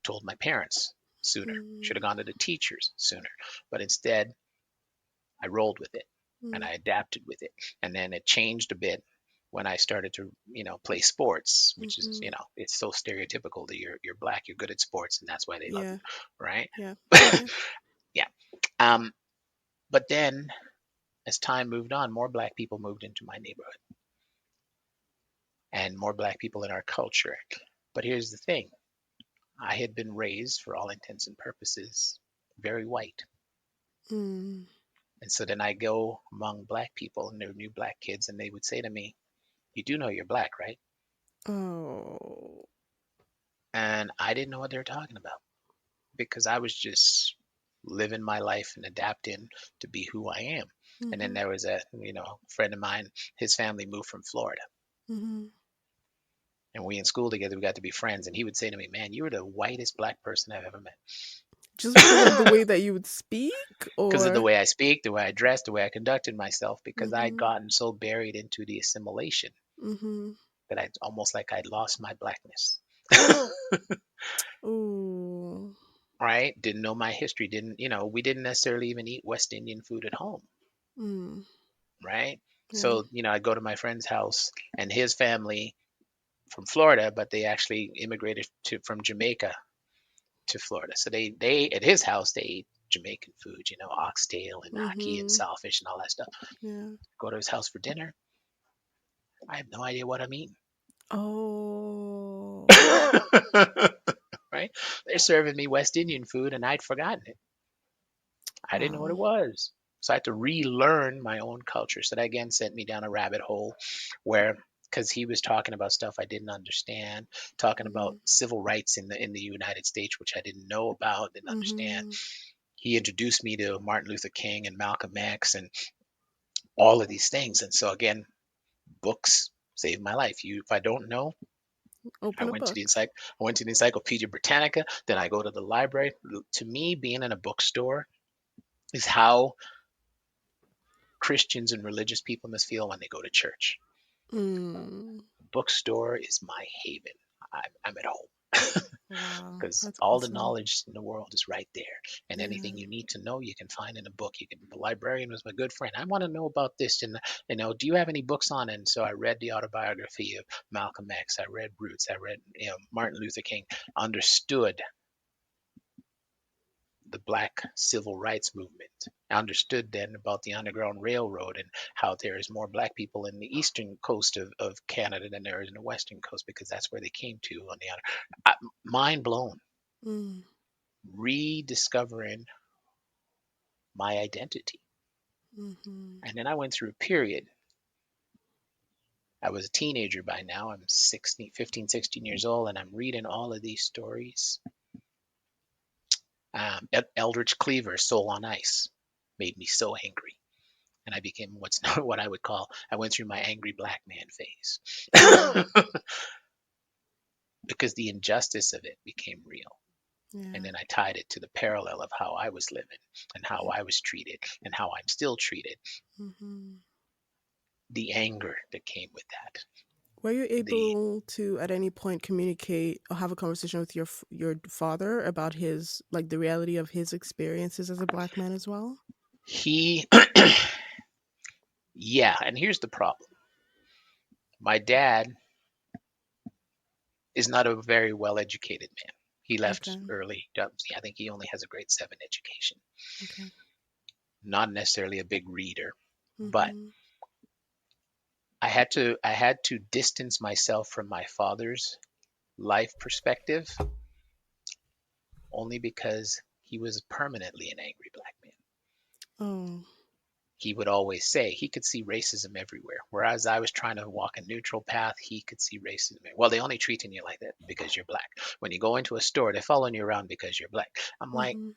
told my parents sooner. Should Mm, have gone to the teachers sooner. But instead, I rolled with it and mm, I adapted with it. And then it changed a bit when I started to, play sports, which is, mhm. it's so stereotypical that you're black, you're good at sports, and that's why they love you, Yeah, right? yeah, yeah. Yeah. Um, but then as time moved on, more black people moved into my neighborhood and more black people in our culture. But here's the thing. I had been raised, for all intents and purposes, very white. Mm. And so then I go among black people and they're new black kids, and they would say to me, "You do know you're black, right?" Oh. And I didn't know what they were talking about because I was just living my life and adapting to be who I am. And then Mhm, there was a, friend of mine, his family moved from Florida. mhm. And we in school together, we got to be friends. And he would say to me, "Man, you were the whitest black person I've ever met." Just because of the way that you would speak, Because of the or way I speak, the way I dressed, the way I conducted myself, because I'd mhm, gotten so buried into the assimilation mhm. that I almost like I'd lost my blackness. Ooh. Right? Didn't know my history. Didn't, we didn't necessarily even eat West Indian food at home. Mm. Right? Yeah. So, I'd go to my friend's house and his family from Florida, but they actually immigrated from Jamaica to Florida. So they at his house they ate Jamaican food, oxtail and ackee and Mhm. saltfish and all that stuff. Yeah. Go to his house for dinner. I have no idea what I'm eating. Oh. Right? They're serving me West Indian food and I'd forgotten it. I didn't know what it Wow. was. So I had to relearn my own culture. So that again sent me down a rabbit hole where because he was talking about stuff I didn't understand, talking about Mhm. civil rights in the United States, which I didn't know about, didn't understand. Mhm. He introduced me to Martin Luther King and Malcolm X and all of these things. And so again, books saved my life. If I don't know, Open a book. I went to the Encyclopedia Britannica, then I go to the library. To me, being in a bookstore is how Christians and religious people must feel when they go to church. Mm. Bookstore is my haven. I'm at home Wow. because That's all the awesome. knowledge in the world is right there, and anything Yeah. you need to know, you can find in a book. The librarian was my good friend. I want to know about this, and do you have any books on it? And so I read the autobiography of Malcolm X. I read Roots. I read Martin Luther King. Understood the black civil rights movement. I understood then about the Underground Railroad and how there is more black people in the eastern coast of Canada than there is in the western coast because that's where they came to on the mind blown, Mm. rediscovering my identity. Mhm. And then I went through a period. I was a teenager by now. I'm 16, 15, 16 years old, and I'm reading all of these stories. Eldridge Cleaver's Soul on Ice made me so angry. And I became what's what I would call I went through my angry black man phase Mm. because the injustice of it became real. And Yeah. then I tied it to the parallel of how I was living and how I was treated and how I'm still treated. Mhm. The anger that came with that. Were you The able to at any point communicate or have a conversation with your father about his like the reality of his experiences as a black man as well? he yeah, and here's the problem. My dad is not a very well educated man. He left Okay. early. I think he only has a grade 7 education. Okay. Not necessarily a big reader, but Mhm. I had to distance myself from my father's life perspective only because he was permanently an angry black man. Oh. He would always say he could see racism everywhere. Whereas I was trying to walk a neutral path, he could see racism. Well, they only treating you like that because you're black. When you go into a store, they're following you around because you're black. I'm like, Mhm.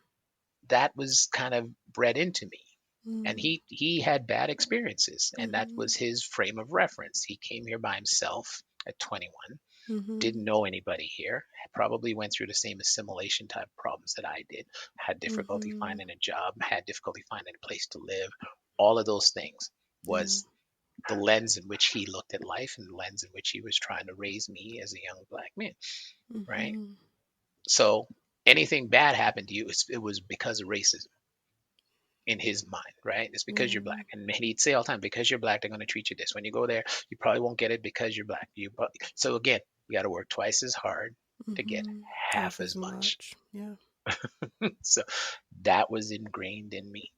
that was kind of bred into me. And Mm. he had bad experiences, and that Mhm. was his frame of reference. He came here by himself at 21, Mhm. didn't know anybody here, probably went through the same assimilation type problems that I did, had difficulty Mhm. finding a job, had difficulty finding a place to live. All of those things Yeah. was the lens in which he looked at life and the lens in which he was trying to raise me as a young black man, right? Mhm. So anything bad happened to you, it was because of racism in his mind, right? It's because you're Yeah. black. And he'd say all the time, because you're black, they're going to treat you this. When you go there, you probably won't get it because you're black. So again, you got to work twice as hard to get Mhm. half Half as as much. much. Yeah. So that was ingrained in me.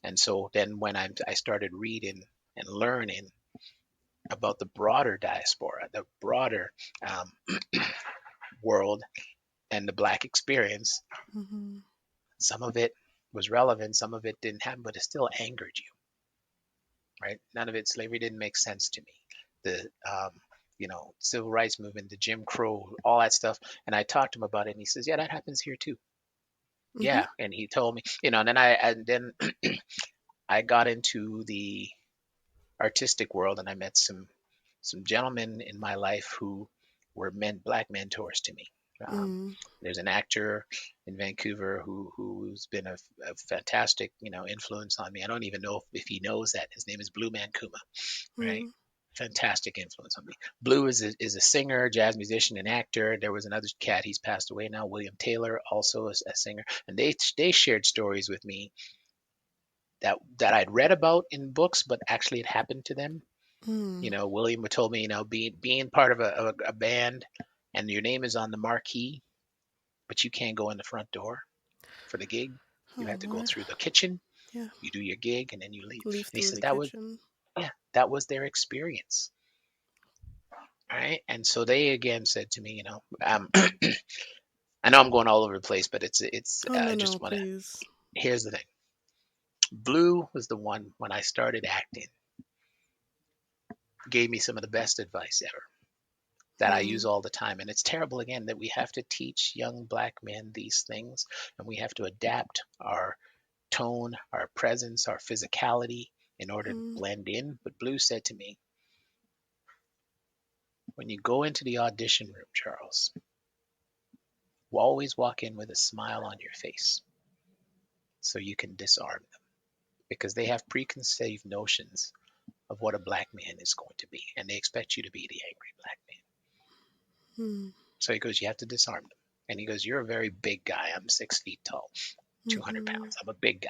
And so then when I started reading and learning about the broader diaspora, the broader um, world, and the black experience, Mhm. some of it was relevant, some of it didn't happen, but it still angered you, right? None of it, slavery didn't make sense to me. The civil rights movement, the Jim Crow, all that stuff. And I talked to him about it, and he says, "Yeah, that happens here too." Mhm. Yeah, and he told me, and then I got into the artistic world, and I met some gentlemen in my life who were black mentors to me. Mm. There's an actor in Vancouver who's been a fantastic influence on me. I don't even know if he knows that. His name is Blue Man Kuma, right? Mm. Fantastic influence on me. Blue is a singer, jazz musician, and actor. There was another cat, he's passed away now, William Taylor, also a singer, and they shared stories with me that I'd read about in books, but actually it happened to them. Mm. William told me, being part of a band, and your name is on the marquee, but you can't go in the front door for the gig. You Oh have to go Lord. through the kitchen. Yeah. You do your gig, and then you leave. Leaf And he through says the that was, kitchen. yeah, that was their experience, right? And so they again said to me, I know I'm going all over the place, but it's Oh no I no, just want to. please. Here's the thing. Blue was the one when I started acting, gave me some of the best advice ever that I use Mm. all the time. And it's terrible again that we have to teach young black men these things, and we have to adapt our tone, our presence, our physicality in order to Mm. blend in. But Blue said to me, when you go into the audition room, Charles, always walk in with a smile on your face so you can disarm them, because they have preconceived notions of what a black man is going to be, and they expect you to be the angry black man. Mm. So he goes, you have to disarm them. And he goes, you're a very big guy. I'm 6 feet tall, 200 Mhm. pounds. I'm a big guy.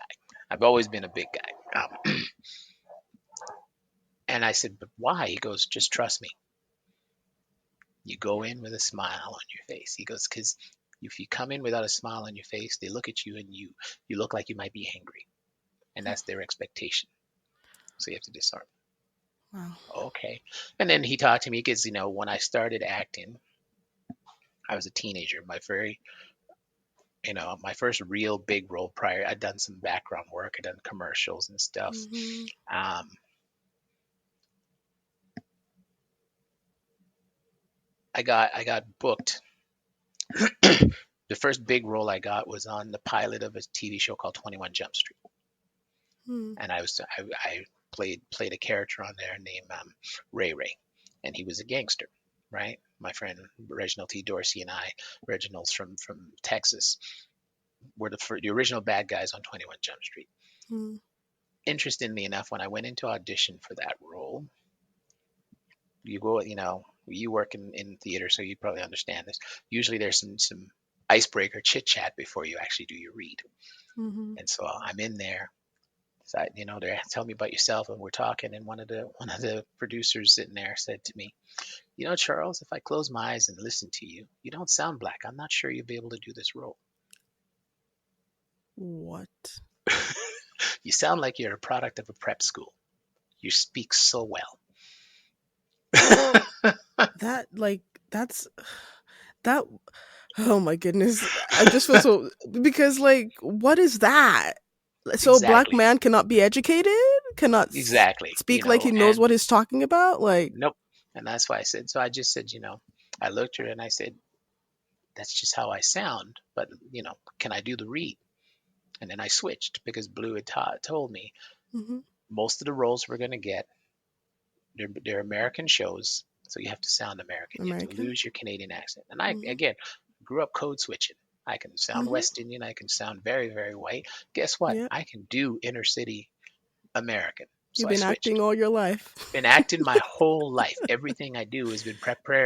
I've always been a big guy. And I said, but why? He goes, just trust me. You go in with a smile on your face. He goes, because if you come in without a smile on your face, they look at you and you look like you might be angry. And that's their expectation. So you have to disarm. Wow. Okay. And then he talked to me because, when I started acting, I was a teenager. My first real big role prior, I'd done some background work, I'd done commercials and stuff. Mhm. Um, I got booked. The first big role I got was on the pilot of a TV show called 21 Jump Street, Mm. and I played a character on there named Ray Ray, and he was a gangster, right? My friend Reginald T. Dorsey and I, Reginald's from Texas, were the original bad guys on 21 Jump Street. Mm. Interestingly enough, when I went into audition for that role, you go, you work in theater, so you probably understand this. Usually there's some icebreaker chit chat before you actually do your read. Mhm. And so I'm in there. So they're telling me about yourself, and we're talking. And one of the producers sitting there said to me, Charles, if I close my eyes and listen to you, you don't sound black. I'm not sure you'll be able to do this role. What? You sound like you're a product of a prep school. You speak so well. That like that's that oh my goodness. I just feel so because like what is that? So a black Exactly, man cannot be educated? Cannot exactly. speak like he knows And what he's talking about? Like nope. And that's why I said. So I just said, I looked at her and I said, that's just how I sound. But can I do the read? And then I switched because Blue had told me Mm-hmm. most of the roles we're going to get, they're American shows, so you have to sound American. You have to American. lose your Canadian accent. And I, Mm-hmm. again, grew up code switching. I can sound Mm-hmm. West Indian. I can sound very, very white. Guess what? Yep. I can do inner city American. So You've I been acting switched. all your life. Been acting my whole life. Everything I do has been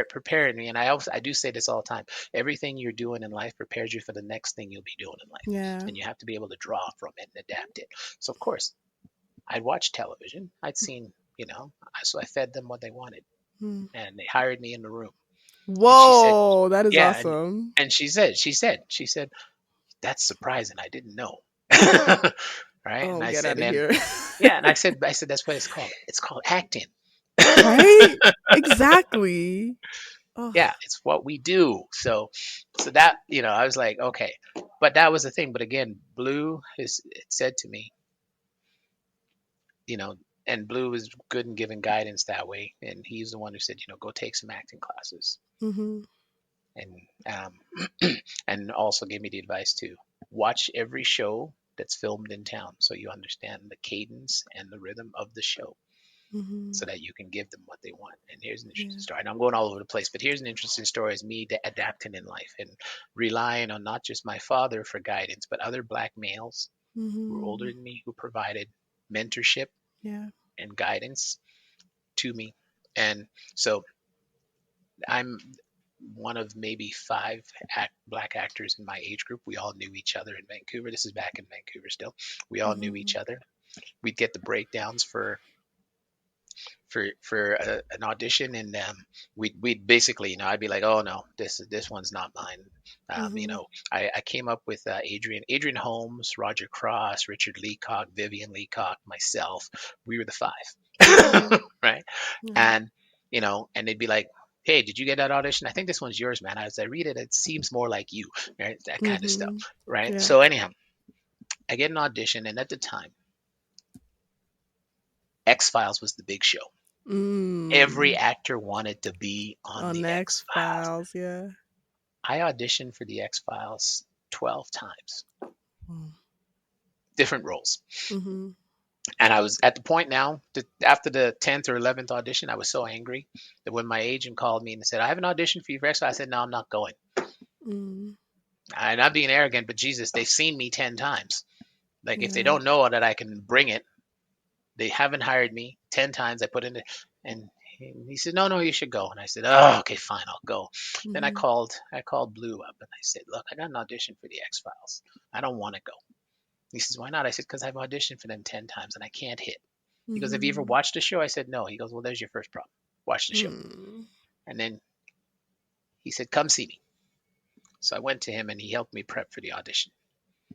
preparing me. And I do say this all the time. Everything you're doing in life prepares you for the next thing you'll be doing in life. Yeah. And you have to be able to draw from it and adapt it. So of course, I'd watched television. I'd seen, so I fed them what they wanted. Mm. And they hired me in the room. And she said, Whoa, that is yeah. awesome. And she said, that's surprising. I didn't know. Right. And Oh, I get said, out and of then, here. yeah. And I said, that's what it's called. It's called acting. Right? Exactly. Oh. Yeah, it's what we do. So that, I was like, okay. But that was the thing. But again, Blue has it said to me, you know, and Blue was good in giving guidance that way. And he's the one who said, go take some acting classes. Mm-hmm. And and also gave me the advice to watch every show that's filmed in town so you understand the cadence and the rhythm of the show Mm-hmm. so that you can give them what they want. And here's an interesting Yeah. story. And I'm going all over the place, but here's an interesting story is me adapting in life and relying on not just my father for guidance, but other black males who were older Mm-hmm. than me who provided mentorship Yeah. and guidance to me. And so I'm one of maybe five black actors in my age group. We all knew each other in Vancouver. This is back in Vancouver still. We all knew Mm-hmm. each other. We'd get the breakdowns for an audition, and we'd basically, I'd be like, oh no, this one's not mine. Mm-hmm. I came up with Adrian Holmes, Roger Cross, Richard Leacock, Vivian Leacock, myself. We were the Mm-hmm. five, right? Yeah. And and they'd be like, hey, did you get that audition? I think this one's yours, man. As I read it, it seems more like you, right? That kind of stuff, Mm-hmm. right? Yeah. So anyhow, I get an audition, and at the time, X Files was the big show. Every Mm. actor wanted to be on On the X X Files. Files, yeah. I auditioned for the X Files 12 times, Mm. different roles. Mm-hmm. And I was at the point now, after the 10th or 11th audition, I was so angry that when my agent called me and said, I have an audition for you for X Files, I said, no, I'm not going. Mm. I'm not being arrogant, but Jesus, they've seen me 10 times. Like, if they Yeah. don't know that I can bring it, they haven't hired me 10 times. I put in it, and he said, no, no, you should go. And I said, oh, okay, fine, I'll go. Then I Mm-hmm. called Blue up and I said, look, I got an audition for the X Files. I don't want to go. He says, why not? I said, because I've auditioned for them 10 times and I can't hit. He goes, have you ever Mm-hmm. watched the show? I said, no. He goes, well, there's your first problem. Watch the show. Mm. And then he said, come see me. So I went to him and he helped me prep for the audition.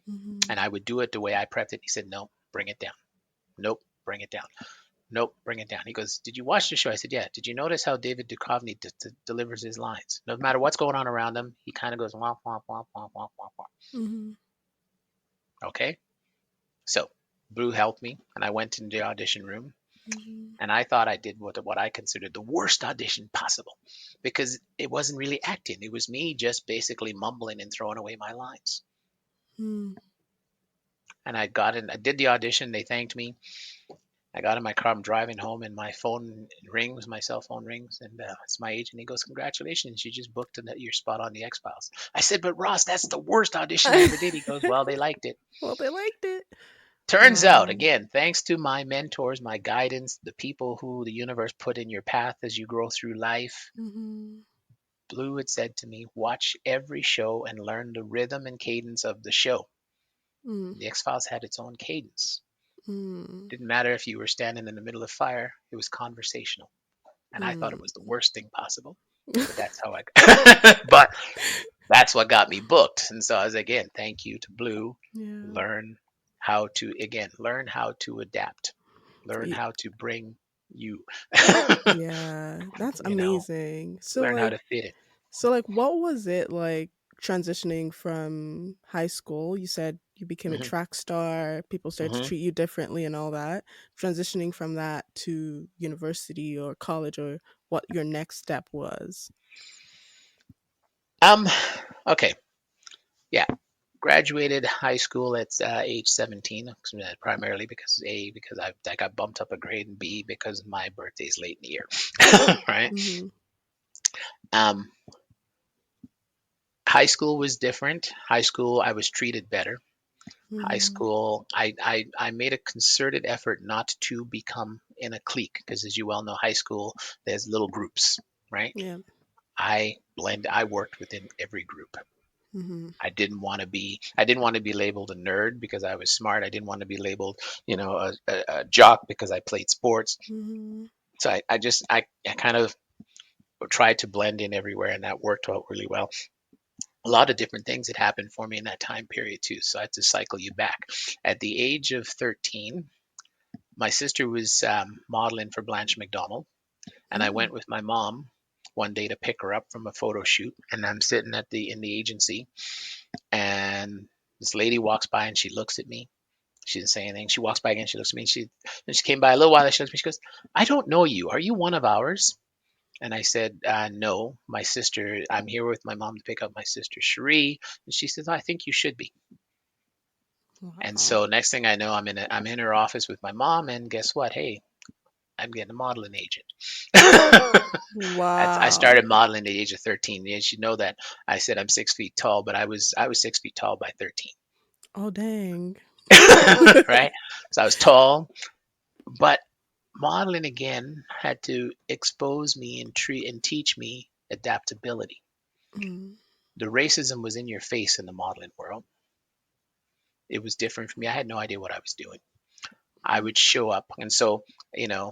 Mm-hmm. And I would do it the way I prepped it. He said, no, bring it down. Nope, bring it down. Nope, bring it down. He goes, did you watch the show? I said, yeah. Did you notice how David Duchovny delivers his lines? No matter what's going on around him, he kind of goes, womp, womp, womp, womp, womp, womp, womp. Mm-hmm. Okay? So Blue helped me, and I went into the audition room, Mm-hmm. and I thought I did what I considered the worst audition possible because it wasn't really acting. It was me just basically mumbling and throwing away my lines. Mm-hmm. And I got in, I did the audition. They thanked me. I got in my car. I'm driving home, and my phone rings. My cell phone rings, and it's my agent. He goes, "Congratulations, you just booked your spot on the X Files." I said, "But Ross, that's the worst audition I ever did." He goes, "Well, they liked it." Well, they liked it. Turns out, Wow. again, thanks to my mentors, my guidance, the people who the universe put in your path as you grow through life, Mm-hmm. Blue had said to me, "Watch every show and learn the rhythm and cadence of the show." Mm. The X Files had its own cadence. Mm. Didn't matter if you were standing in the middle of fire; it was conversational. And I thought it Mm. was the worst thing possible. But that's how I, but that's what got me booked. And so I was again, thank you to Blue. Yeah. Learn how to learn how to adapt, learn Ye- how to bring you, Yeah, that's you know, amazing. So learn how like to fit it. what was it like transitioning from high school? You said you became a Hmm. track star, people started to Hmm. treat you differently and all that. Transitioning from that to university or college or what your next step was. Um, okay, yeah. Graduated high school at age 17, primarily because I got bumped up a grade, and B because my birthday's late in the year, right? Mm-hmm. Um, High school was different. High school, I was treated better. High Mm-hmm. school, I made a concerted effort not to become in a clique because, as you well know, high school, there's little groups, right? Yeah. I worked within every group. Mm-hmm. I didn't want to be labeled a nerd because I was smart. I didn't want to be labeled, a jock because I played sports. Mm-hmm. So I kind of tried to blend in everywhere, and that worked out really well. A lot of different things had happened for me in that time period too. So I had to cycle you back. At the age of 13, my sister was modeling for Blanche McDonald, and I Mm-hmm. went with my mom one day to pick her up from a photo shoot. And I'm sitting in the agency, and this lady walks by and she looks at me. She didn't say anything. She walks by again. She looks at me. And she came by a little while. She looks at me. She goes, "I don't know you. Are you one of ours?" And I said, "No, my sister. I'm here with my mom to pick up my sister Cherie." And she says, "I think you should be." And Wow. so next thing I know, I'm in her office with my mom, and guess what? Hey, I'm getting a modeling agent. I Wow. started modeling at the age of 13. You should know that I said I'm 6 feet tall, but I was 6 feet tall by 13. Oh, dang. Right? So I was tall, but modeling again had to expose me and teach me adaptability. Mm-hmm. The racism was in your face in the modeling world. It was different for me. I had no idea what I was doing. I would show up. And so,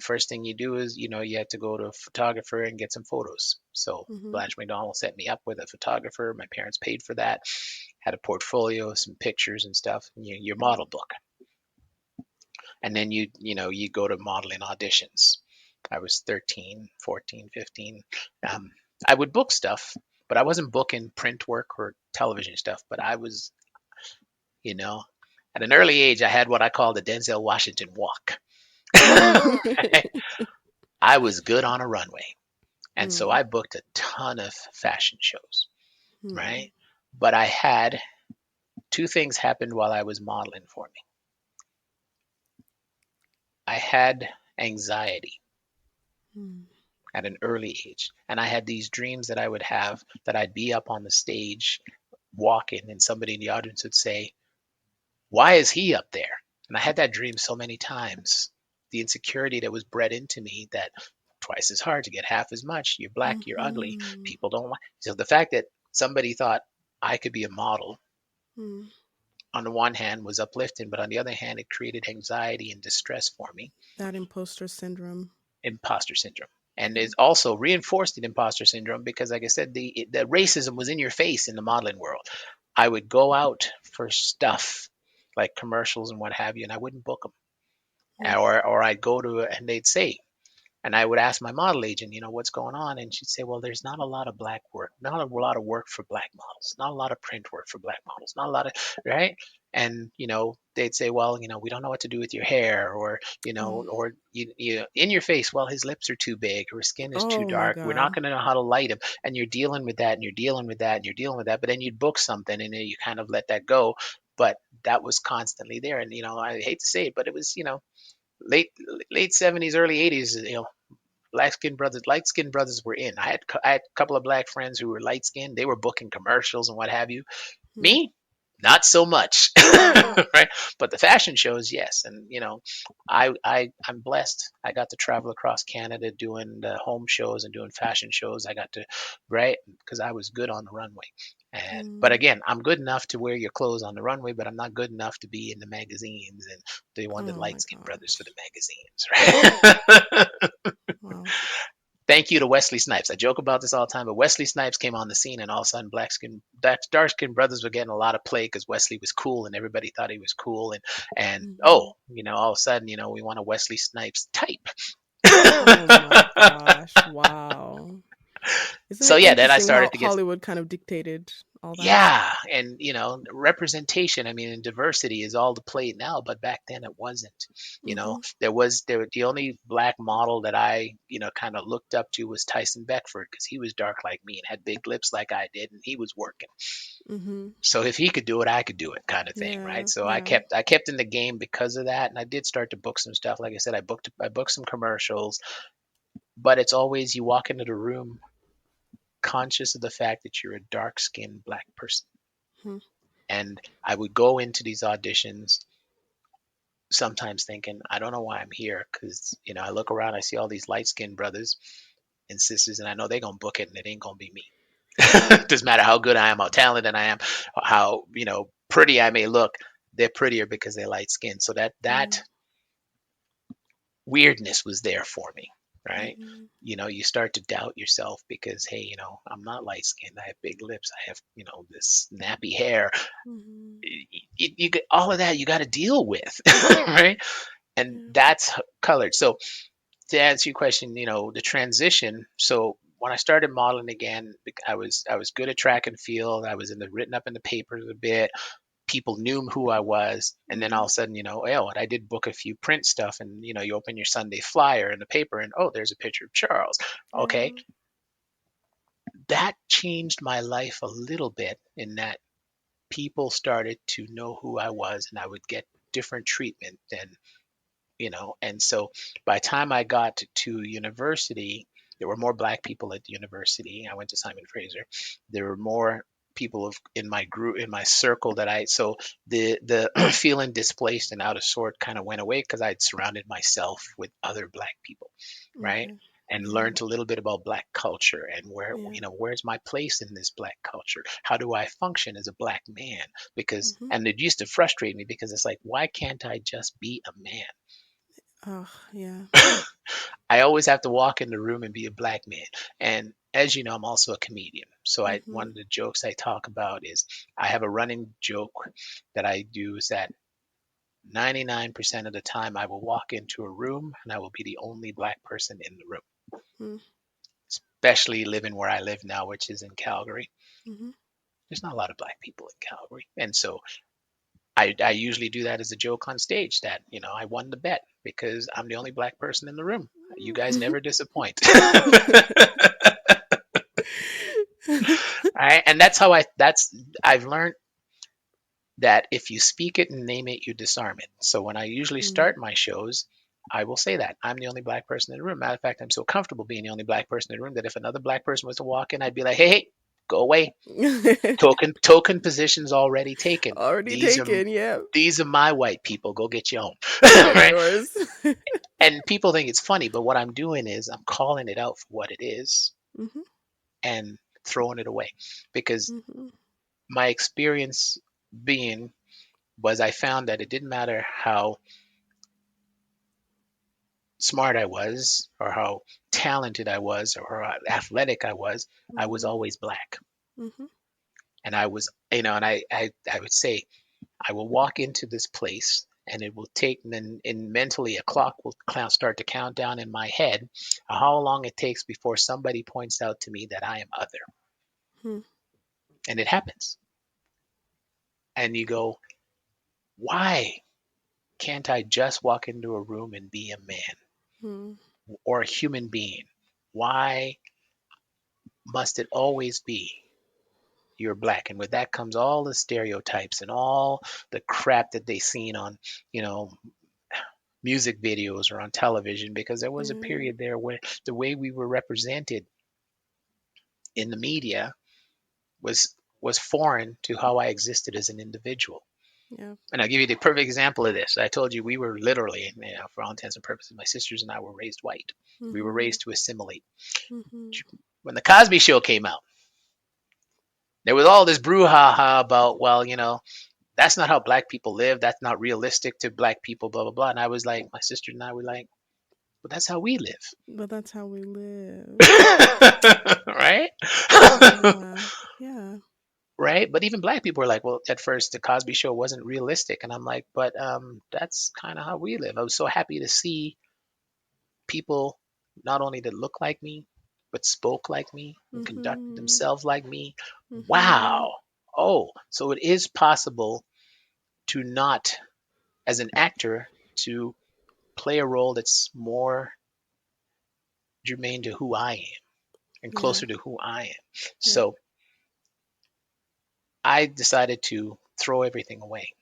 first thing you do is, you have to go to a photographer and get some photos. So Mm-hmm. Blanche McDonald set me up with a photographer. My parents paid for that, had a portfolio, some pictures and stuff, and your model book. And then you go to modeling auditions. I was 13, 14, 15. Um, I would book stuff, but I wasn't booking print work or television stuff, but I was, you know, at an early age, I had what I call the Denzel Washington walk. I was good on a runway. And so Mm-hmm. I booked a ton of fashion shows, Mm-hmm. right? But I had two things happened while I was modeling for me. I had anxiety at an early age. And I had these dreams that I would have that I'd be up on the stage walking, and somebody in the audience would say, "Why is he up there?" And I had that dream so many times. The insecurity that was bred into me that twice as hard to get half as much. You're black, you're ugly. Mm-hmm. People don't like. So the fact that somebody thought I could be a model Mm-hmm. on the one hand was uplifting, but on the other hand, it created anxiety and distress for me. That imposter syndrome. Imposter syndrome. And Yeah. it also reinforced the imposter syndrome because, like I said, the racism was in your face in the modeling world. I would go out for stuff like commercials and what have you, and I wouldn't book them. Or I'd go to and they'd say, and I would ask my model agent, what's going on? And she'd say, well, there's not a lot of black work, not a lot of work for black models, not a lot of print work for black models, not a lot of, right? And, they'd say, well, we don't know what to do with your hair, or, Oh. in your face, well, his lips are too big, or his skin is too Oh my dark. We're not God. going to know how to light him. And you're dealing with that, and you're dealing with that, and you're dealing with that. But then you'd book something, and then you kind of let that go. But that was constantly there. And, I hate to say it, but it was, late late 70s, early 80s, light skinned brothers were in. I had a couple of black friends who were light skinned. They were booking commercials and what have you. Mm. Me, not so much, right? But the fashion shows, yes. And I'm blessed. I got to travel across Canada doing the home shows and doing fashion shows. I got to, right, because I was good on the runway. But Mm. again, I'm good enough to wear your clothes on the runway, but I'm not good enough to be in the magazines and they wanted Oh my light skinned brothers for gosh. the magazines, right? Wow. Thank you to Wesley Snipes. I joke about this all the time, but Wesley Snipes came on the scene, and all of a sudden, dark skinned brothers were getting a lot of play because Wesley was cool, and everybody thought he was cool. And Hmm. all of a sudden, we want a Wesley Snipes type. Oh my gosh. Wow. Isn't So it yeah, then I interesting how started to get Hollywood kind of dictated all that stuff. Yeah, and representation. I mean, and diversity is all the play now, but back then it wasn't. Mhm. There the only black model that I kind of looked up to was Tyson Beckford because he was dark like me and had big lips like I did, and he was working. Mhm. So if he could do it, I could do it, kind of thing, right? Yeah. So Yeah. I kept in the game because of that, and I did start to book some stuff. Like I said, I booked some commercials, but it's always you walk into the room conscious of the fact that you're a dark skinned black person. Mhm. And I would go into these auditions sometimes thinking, I don't know why I'm here because, I look around, I see all these light skinned brothers and sisters, and I know they're going to book it and it ain't going to be me. Doesn't matter how good I am, how talented I am, how, pretty I may look. They're prettier because they're light skinned. So that Yeah. weirdness was there for me, right? Mhm. You start to doubt yourself because, hey, I'm not light skinned. I have big lips. I have, this nappy hair. Mhm. You get all of that you got to deal with, right? And Yeah. that's colored. So to answer your question, the transition. So when I started modeling again, I was good at track and field. I was written up in the papers a bit. People knew who I was, and then all Mhm. of a sudden, and I did book a few print stuff, and you open your Sunday flyer in the paper, and oh, there's a picture of Charles. Okay, Yeah. that changed my life a little bit in that people started to know who I was, and I would get different treatment than and so by the time I got to university, there were more black people at the university. I went to Simon Fraser. There were more people in my group, in my circle, that I so the feeling displaced and out of sort kind of went away because I'd surrounded myself with other black people, right? Okay. And Yeah. learned a little bit about black culture and Yeah. where's my place in this black culture? How do I function as a black man? Because Mhm. and it used to frustrate me because it's like, why can't I just be a man? Oh, yeah. I always have to walk in the room and be a black man. And as you know, I'm also a comedian. So one Mhm. of the jokes I talk about is I have a running joke that I do is that 99% of the time I will walk into a room and I will be the only black person in the room, Mhm. especially living where I live now, which is in Calgary. Mhm. There's not a lot of black people in Calgary. And so I usually do that as a joke on stage that, I won the bet because I'm the only black person in the room. You guys never disappoint. Right? And I've learned that if you speak it and name it, you disarm it. So when I usually Mm. start my shows, I will say that I'm the only black person in the room. Matter of fact, I'm so comfortable being the only black person in the room that if another black person was to walk in, I'd be like, hey, hey, go away. Token positions already taken. Already taken. Yeah. These are my white people. Go get your own. Go get Right? yours. And people think it's funny, but what I'm doing is I'm calling it out for what it is Mhm. and throwing it away because Mhm. my experience being was I found that it didn't matter how smart I was or how talented I was or how athletic I was Mhm. always black. Mhm. And I was, and I would say, I will walk into this place and it will take, and mentally a clock will start to count down in my head how long it takes before somebody points out to me that I am other. Mhm. And it happens. And you go, why can't I just walk into a room and be a man Mhm. or a human being? Why must it always be you're black? And with that comes all the stereotypes and all the crap that they seen on, you know, music videos or on television, because there was a Yeah. period there where the way we were represented in the media was foreign to how I existed as an individual. Yeah. And I'll give you the perfect example of this. I told you we were literally, for all intents and purposes, my sisters and I were raised white. We were Mhm. raised to assimilate. Mhm. When the Cosby Show came out, there was all this brouhaha about, well, that's not how black people live. That's not realistic to black people, blah, blah, blah. And I was like, my sister and I were like, but that's how we live. But that's how we live. Right? Yeah. Yeah. Right? But even black people were like, well, at first the Cosby Show wasn't realistic. And I'm like, but that's kind of how we live. I was so happy to see people not only that look like me, but spoke like me and conducted Mhm. themselves like me. Mhm. Wow. oh, so it is possible to not, as an actor, to play a role that's more germane to who I am and Yeah. closer to who I am. Yeah. So I decided to throw everything away.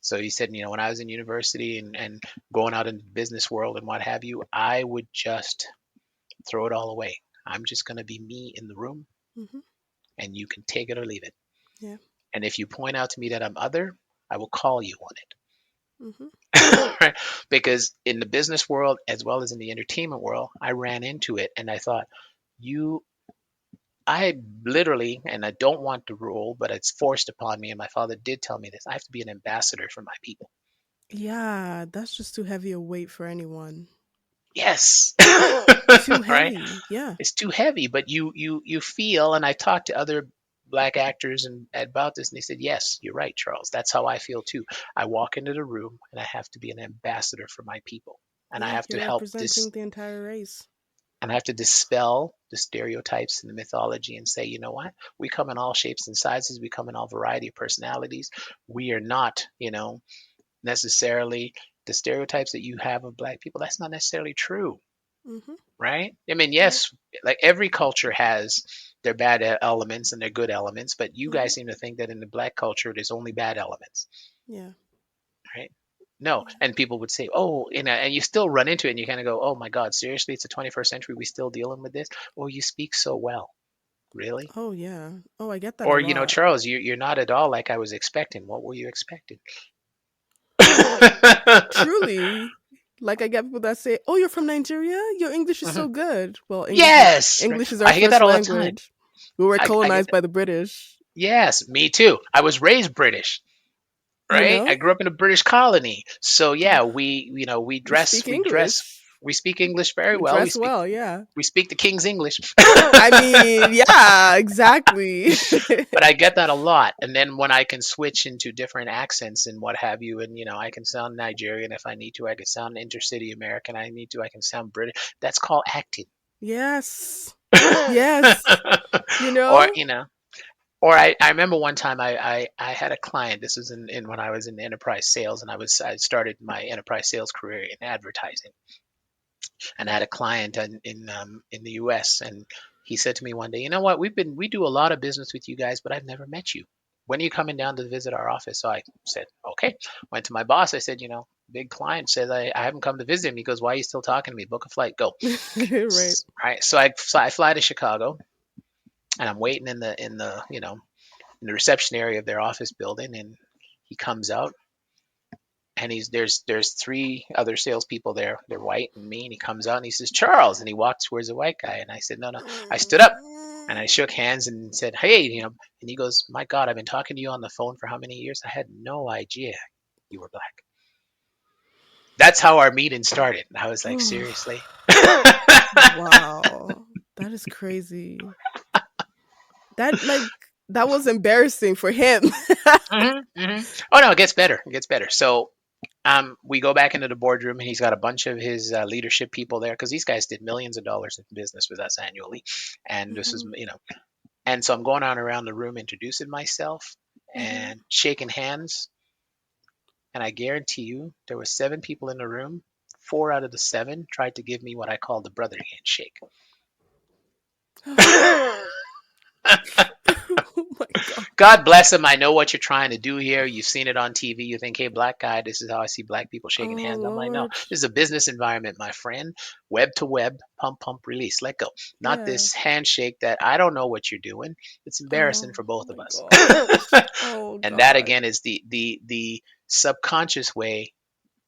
So he said, when I was in university and going out in the business world and what have you, I would just throw it all away. I'm just going to be me in the room, Mhm. and you can take it or leave it. Yeah. And if you point out to me that I'm other, I will call you on Mhm. it. Right? Because in the business world, as well as in the entertainment world, I ran into it and I thought, you, I literally, and I don't want the role, but it's forced upon me. And my father did tell me this: I have to be an ambassador for my people. Yeah, that's just too heavy a weight for anyone. Yes. Too Right? heavy. Yeah. It's too heavy, but you feel, and I talked to other black actors and about this, and they said, yes, you're right, Charles. That's how I feel too. I walk into the room and I have to be an ambassador for my people. And I Yeah, have to you're help representing this, the entire race. and I have to dispel the stereotypes and the mythology and say, you know what? We come in all shapes and sizes. We come in all variety of personalities. We are not, necessarily the stereotypes that you have of black people. That's not necessarily true, Mhm. right? I mean, Yeah. yes, like every culture has their bad elements and their good elements, but you Mhm. guys seem to think that in the black culture there's only bad elements, Yeah. right? No, Yeah. and people would say, "Oh," and you still run into it, and you kind of go, "Oh my God, seriously? It's the 21st century. We still dealing with this? Oh, you speak so well, really?" Oh yeah. Oh, I get that a Or, lot. Charles, you're not at all like I was expecting. What were you expecting? Truly. Like I get people that say, "Oh, you're from Nigeria? Your English is Mhm. so good." Well, Yes, right. English is our I hear first that all the time. language. We were I get colonized that. by the British, Yes, me too. I was raised British. you Right? I know? grew up in a British colony. So yeah, we We dress speak English. we speak English very We well. dress well, yeah. We speak the king's English. I mean, yeah, exactly. But I get that a lot. And then when I can switch into different accents and what have you, and I can sound Nigerian if I need to, I can sound intercity American I need to, I can sound British. That's called acting. Yes. Yes. You Or, know? or I remember one time I had a client. This was in when I was in enterprise sales, and I started my enterprise sales career in advertising. And I had a client in the U.S. and he said to me one day, "You know what? We do a lot of business with you guys, but I've never met you. When are you coming down to visit our office?" So I said, "Okay." Went to my boss. I said, "Big client says I haven't come to visit him." He goes, "Why are you still talking to me? Book a flight, go." Right. Right. So I fly to Chicago, and I'm waiting in the reception area of their office building, and he comes out, and there's three other salespeople there. They're white and me, and he comes out and he says, "Charles," and he walks towards the white guy, and I said, "No, no." I stood up and I shook hands and said, "Hey," and he goes, "My God, I've been talking to you on the phone for how many years? I had no idea you were black." That's how our meeting started. And I was like, seriously? Wow. That is crazy. That like that was embarrassing for him. Oh no, it gets better. It gets better. So we go back into the boardroom, and he's got a bunch of his leadership people there because these guys did millions of dollars in business with us annually, and this is Mhm. and so I'm going on around the room introducing myself Mhm. and shaking hands, and I guarantee you there were seven people in the room. Four out of the seven tried to give me what I call the brother handshake. Oh my god. God bless him. I know what you're trying to do here. You've seen it on TV. You think, hey, black guy, this is how I see black people shaking Oh hands. I'm like, no, lord. this is a business environment, my friend. Web to web, pump, pump, release, let go. Not Yeah. this handshake that I don't know what you're doing. It's embarrassing Oh for both of my us. gosh. Oh And that god. again is the subconscious way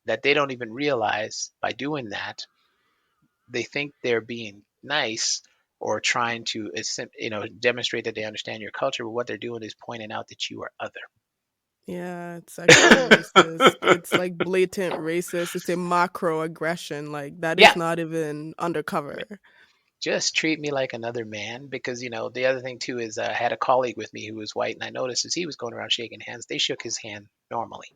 that they don't even realize by doing that. They think they're being nice or trying to demonstrate that they understand your culture, but what they're doing is pointing out that you are other. Yeah, it's actually racist. It's like blatant racist. It's a macro aggression. Like that is Yeah, not even undercover. just treat me like another man, because the other thing too is I had a colleague with me who was white, and I noticed as he was going around shaking hands, they shook his hand normally.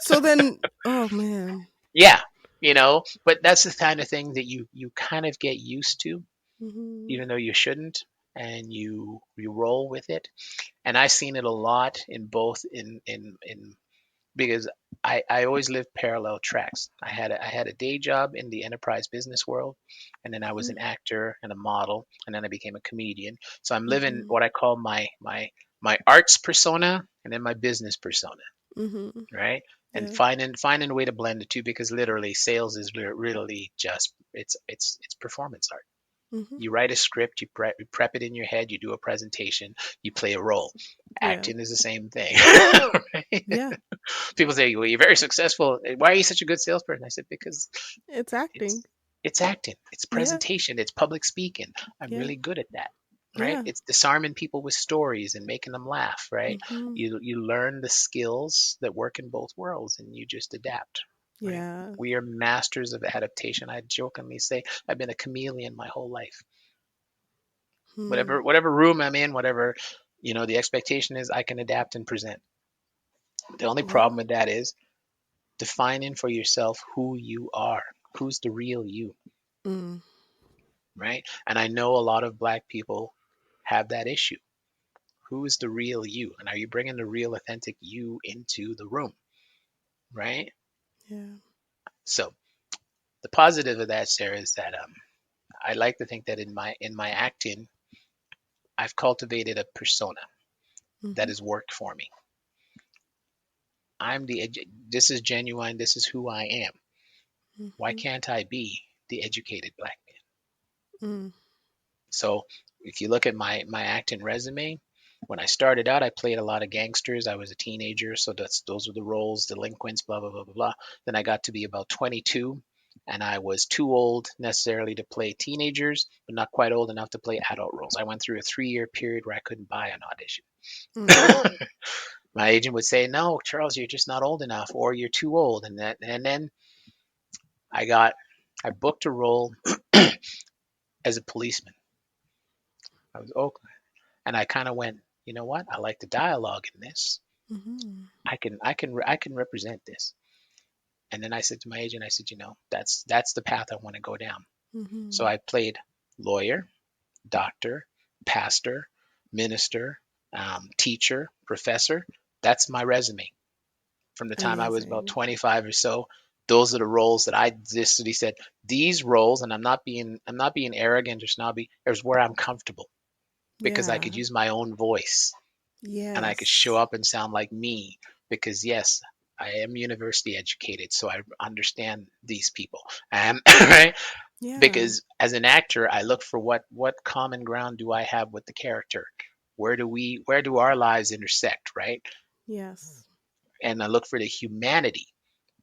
So then, oh man. Yeah, but that's the kind of thing that you kind of get used to, Hmm. even though you shouldn't. and you roll with it. And I've seen it a lot in both in because I always lived parallel tracks. I had a day job in the enterprise business world, and then I was Mhm. an actor and a model, and then I became a comedian. So I'm living Mhm. what I call my arts persona and then my business persona, Mhm. right? And Yeah. finding a way to blend the two, because literally sales is really just it's performance art. Mhm. You write a script, you prep it in your head, you do a presentation, you play a role. Yeah. Acting is the same thing. Right? Yeah. People say, "Well, you're very successful. Why are you such a good salesperson?" I said, "Because It's acting. it's it's acting, it's Yeah. presentation, it's public speaking. I'm Yeah. really good at that." Right? Yeah. It's disarming people with stories and making them laugh, right? Mhm. You learn the skills that work in both worlds and you just adapt, right? Yeah. We are masters of adaptation. I jokingly say I've been a chameleon my whole life. Hmm. Whatever room I'm in, whatever the expectation is, I can adapt and present. The only Yeah. problem with that is defining for yourself who you are, who's the real you, Mm. right? And I know a lot of black people have that issue. Who is the real you? And are you bringing the real authentic you into the room, right? Yeah. So the positive of that, Sarah, is that I like to think that in my acting, I've cultivated a persona that Mhm. has worked for me. This is genuine. This is who I am. Why Mhm. can't I be the educated black man? Mm. So if you look at my acting resume, when I started out, I played a lot of gangsters. I was a teenager, so those were the roles, delinquents, blah blah blah blah blah. Then I got to be about 22, and I was too old necessarily to play teenagers, but not quite old enough to play adult roles. I went through a 3-year period where I couldn't buy an audition. Mm. My agent would say, "No, Charles, you're just not old enough, or you're too old." And then I got I booked a role as a policeman. I was Oakland, and I kind of went, you know what? I like the dialogue in this. Mhm. I can represent this. And then I said to my agent, I said, that's the path I want to go down. So Mhm. I played lawyer, doctor, pastor, minister, teacher, professor. That's my resume from the time I was about Amazing. 25 or so. Those are the roles that I just he said these roles, and I'm not being arrogant or snobby. There's where I'm comfortable because I could Yeah. use my own voice and I could show Yes. up and sound like me because yes, I am university educated, so I understand these people. Right? Yeah. Because as an actor, I look for what common ground do I have with the character? Where do our lives intersect, right? Yes. And I look for the humanity.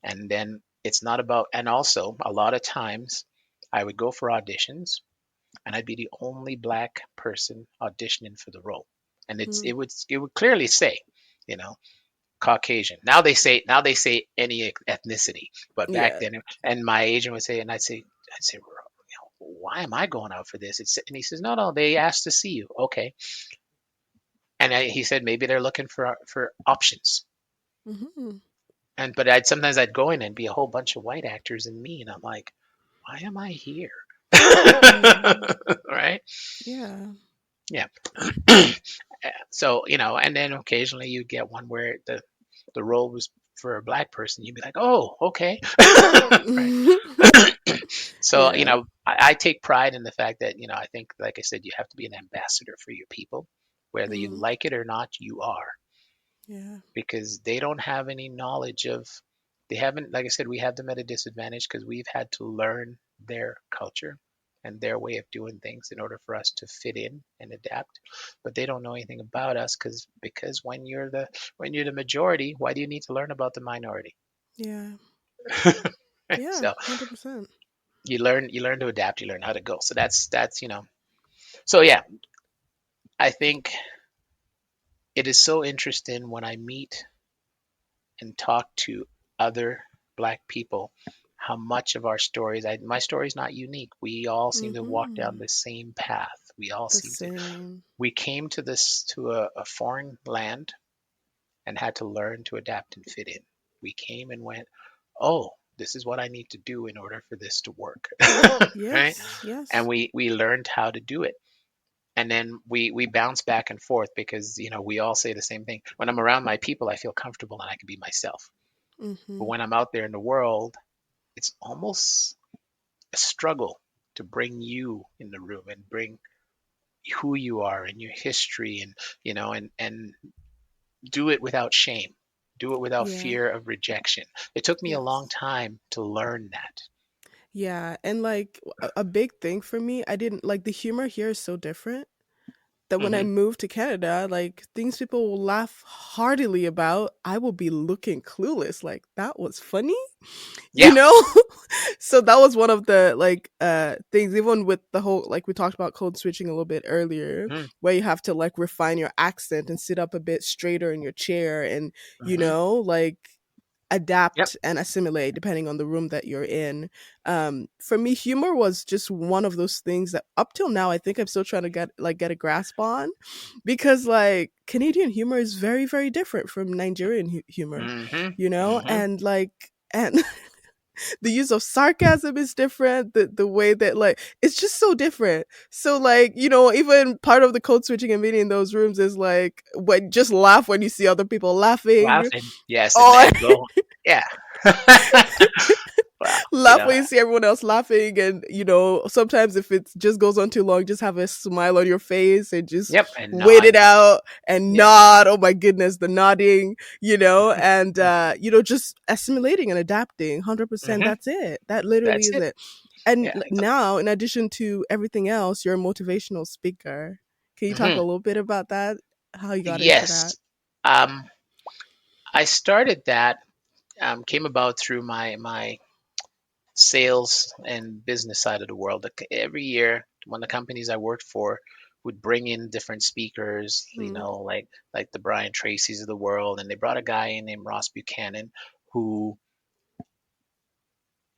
And then it's not about, and also a lot of times I would go for auditions and I'd be the only black person auditioning for the role. And Mm. it would clearly say, you know, Caucasian. Now they say any ethnicity, but back Yeah. then, and my agent would say, and I'd say, why am I going out for this? And he says, no, no, they asked to see you. Okay, and he said maybe they're looking for options. Mhm. But I'd go in and be a whole bunch of white actors and me, and I'm like, why am I here? Mm. Right? Yeah. Yeah. So and then occasionally you get one where the role was for a black person. You'd be like, oh, okay, right. So Yeah. I take pride in the fact that I think, like I said, you have to be an ambassador for your people, whether you Mm. like it or not. You are, Yeah. because they don't have any knowledge of. They haven't, like I said, we have them at a disadvantage because we've had to learn their culture and their way of doing things in order for us to fit in and adapt. But they don't know anything about us because when you're the majority, why do you need to learn about the minority? Yeah. Right? Yeah. So 100%. you learn to adapt, you learn how to go. So that's. So yeah, I think it is so interesting when I meet and talk to other black people how much of our stories, my story is not unique. We all seem to walk down Mhm. the same path. We all The seem to. same. We came to a foreign land and had to learn to adapt and fit in. We came and went, oh, this is what I need to do in order for this to work. Right? Yes. And Yes. we learned how to do it. and then we bounce back and forth because we all say the same thing. When I'm around my people, I feel comfortable and I can be myself. But Mhm. when I'm out there in the world, it's almost a struggle to bring you in the room and bring who you are and your history, and and do it without shame, do it without Yeah. fear of rejection. It took me a long Yes. time to learn that. Yeah, and like a big thing for me, I didn't like the humor here is so different that when I Hmm. moved to Canada, like things people will laugh heartily about, I will be looking clueless. Like that was funny, you Yeah. know? So that was one of the like things, even with the whole like we talked about code switching a little bit earlier, Hmm. where you have to like refine your accent and sit up a bit straighter in your chair and Hmm. like Yep. adapt and assimilate depending on the room that you're in. For me, humor was just one of those things that up till now I think I'm still trying to get a grasp on, because like Canadian humor is very very different from Nigerian humor, Hmm. Hmm. and like and the use of sarcasm is different, the way that like it's just so different. So like even part of the code switching and meeting in those rooms is like when just laugh when you see other people laughing, Laughing, yes, and or then go, yeah. Well, laugh when you see everyone else laughing, and sometimes if it just goes on too long, just have a smile on your face and just yep, and wait nod. it out and Yeah. nod. Oh my goodness, the nodding, and just assimilating and adapting 100%. Hmm. That's it. That literally That's is it. it. And Yeah. now, in addition to everything else, you're a motivational speaker. Can you talk a Hmm. little bit about that? How you got into that? Yes. Um, I started that, came about through my sales and business side of the world. Like, every year, when the companies I worked for would bring in different speakers, Hmm. like the Brian Tracy's of the world, and they brought a guy in named Ross Buchanan, who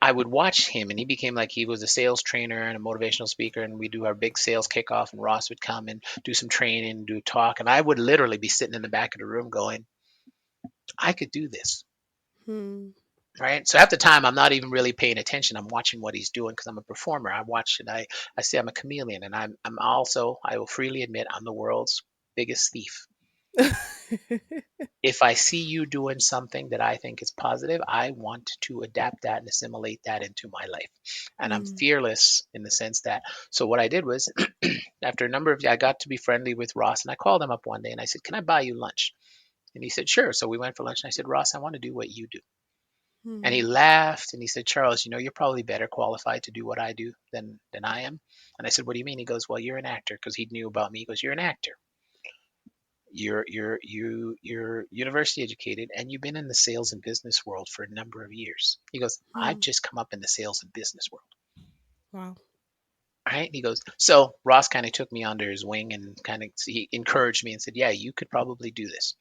I would watch him, and he became like he was a sales trainer and a motivational speaker, and we do our big sales kickoff, and Ross would come and do some training, do talk, and I would literally be sitting in the back of the room going, I could do this. Hmm. Right. So half the time I'm not even really paying attention. I'm watching what he's doing because I'm a performer. I watch and I say I'm a chameleon, and I'm also, I will freely admit, I'm the world's biggest thief. If I see you doing something that I think is positive, I want to adapt that and assimilate that into my life. And I'm Hmm. fearless in the sense that, so what I did was, after a number of, I got to be friendly with Ross, and I called him up one day and I said, can I buy you lunch? And he said, sure. So we went for lunch, and I said, Ross, I want to do what you do. And he Hmm. laughed and he said, Charles, you're probably better qualified to do what I do than I am. And I said, what do you mean? He goes, well, you're an actor, because he knew about me. He goes, you're an actor. You're university educated, and you've been in the sales and business world for a number of years. He goes, I've Hmm. just come up in the sales and business world. Wow. All right. He goes, so Ross kind of took me under his wing and kind of, he encouraged me and said, yeah, you could probably do this.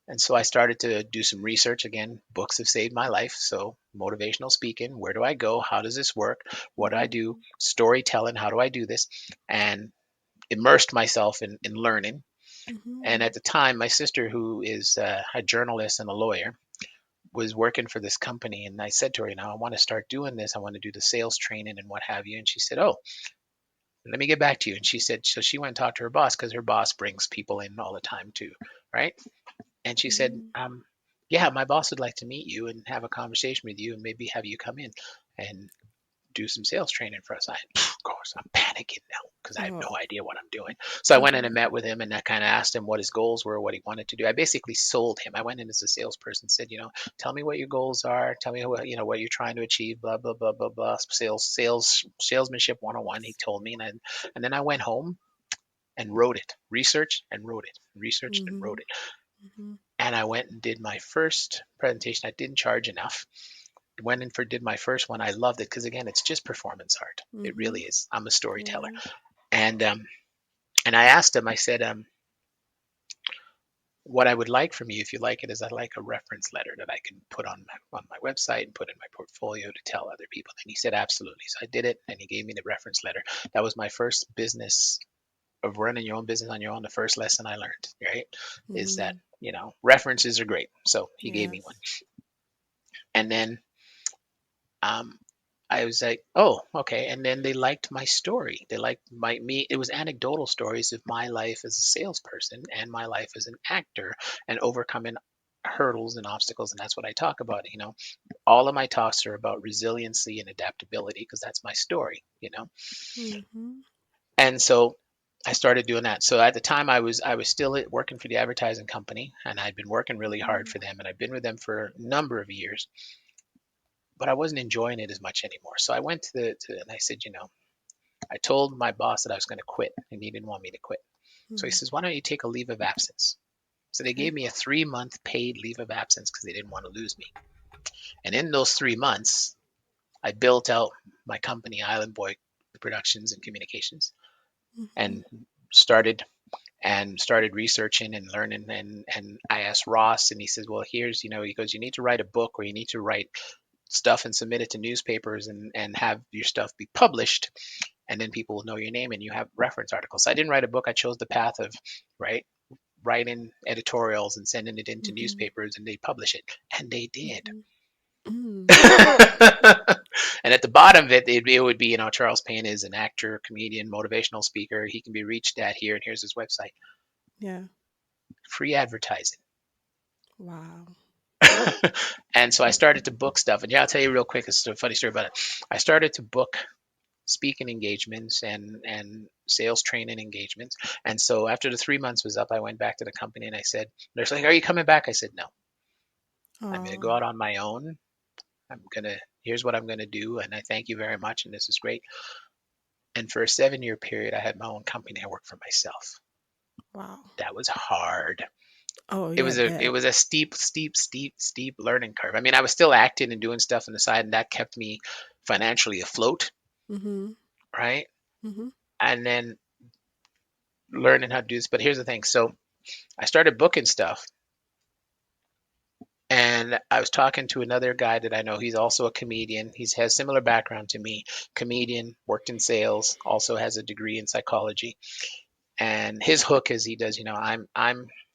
And so I started to do some research. Again, books have saved my life. So, motivational speaking, where do I go? How does this work? What do I do? Hmm. Storytelling, how do I do this? And immersed myself in learning. And Hmm. at the time, my sister, who is a journalist and a lawyer, was working for this company. And I said to her, I want to start doing this. I want to do the sales training and what have you. And she said, oh, let me get back to you. And she said, so she went and talked to her boss, because her boss brings people in all the time too, right? And she said, Hmm. yeah, my boss would like to meet you and have a conversation with you and maybe have you come in and do some sales training for us. Of course, I'm panicking now because I have Oh. no idea what I'm doing. So I went in Hmm. and met with him, and I kind of asked him what his goals were, what he wanted to do. I basically sold him. I went in as a salesperson, said, tell me what your goals are, tell me what you're trying to achieve, blah blah blah blah blah. Salesmanship 101. He told me, and then I went home and wrote it, researched and wrote it, researched and Hmm. wrote it. Hmm. And I went and did my first presentation. I didn't charge enough. Went in for did my first one. I loved it because, again, it's just performance art. It Hmm. really is. I'm a storyteller, Yeah. and I asked him. I said, what I would like from you, if you like it, is I'd like a reference letter that I can put on my website and put in my portfolio to tell other people. And he said, absolutely. So I did it, and he gave me the reference letter. That was my first business of running your own business on your own. The first lesson I learned, right, is that Hmm. references are great. So he gave me one, Yes. and then um, I was like, oh, okay. And then they liked my story. They liked me. It was anecdotal stories of my life as a salesperson and my life as an actor and overcoming hurdles and obstacles. And that's what I talk about. All of my talks are about resiliency and adaptability because that's my story. Mhm. And so I started doing that. So at the time I was still working for the advertising company, and I'd been working really hard Mhm. for them, and I'd been with them for a number of years, but I wasn't enjoying it as much anymore. So I went and I said, I told my boss that I was going to quit, and he didn't want me to quit. So he Mhm. says, why don't you take a leave of absence? So they Okay. gave me a 3-month paid leave of absence because they didn't want to lose me. And in those 3 months, I built out my company, Island Boy Productions and Communications, Mhm. and started started researching and learning. And I asked Ross, and he says, well, here's, he goes, you need to write a book, or you need to write stuff and submit it to newspapers, and have your stuff be published, and then people will know your name and you have reference articles. So I didn't write a book. I chose the path of right writing editorials and sending it into Mhm. newspapers, and they publish it, and they did. Mhm. Mm. And at the bottom of it would be, Charles Payne is an actor, comedian, motivational speaker. He can be reached at here, and here's his website. Yeah. Free advertising. Wow. And so I started to book stuff. And yeah, I'll tell you real quick. It's a funny story about it. I started to book speaking engagements and sales training engagements. And so after the 3 months was up, I went back to the company and I said, they're like, are you coming back? I said, no, I'm going to go Oh. out on my own. Here's what I'm going to do. And I thank you very much. And this is great. And for a 7-year period, I had my own company. I worked for myself. Wow. That was hard. Oh It yeah, I was a it bet. was a steep learning curve. I mean, I was still acting and doing stuff on the side, and that kept me financially afloat, Mhm. right? Mhm. And then learning how to do this. But here's the thing. So I started booking stuff, and I was talking to another guy that I know. He's also a comedian. He has similar background to me. Comedian, worked in sales, also has a degree in psychology. And his hook is he does, I'm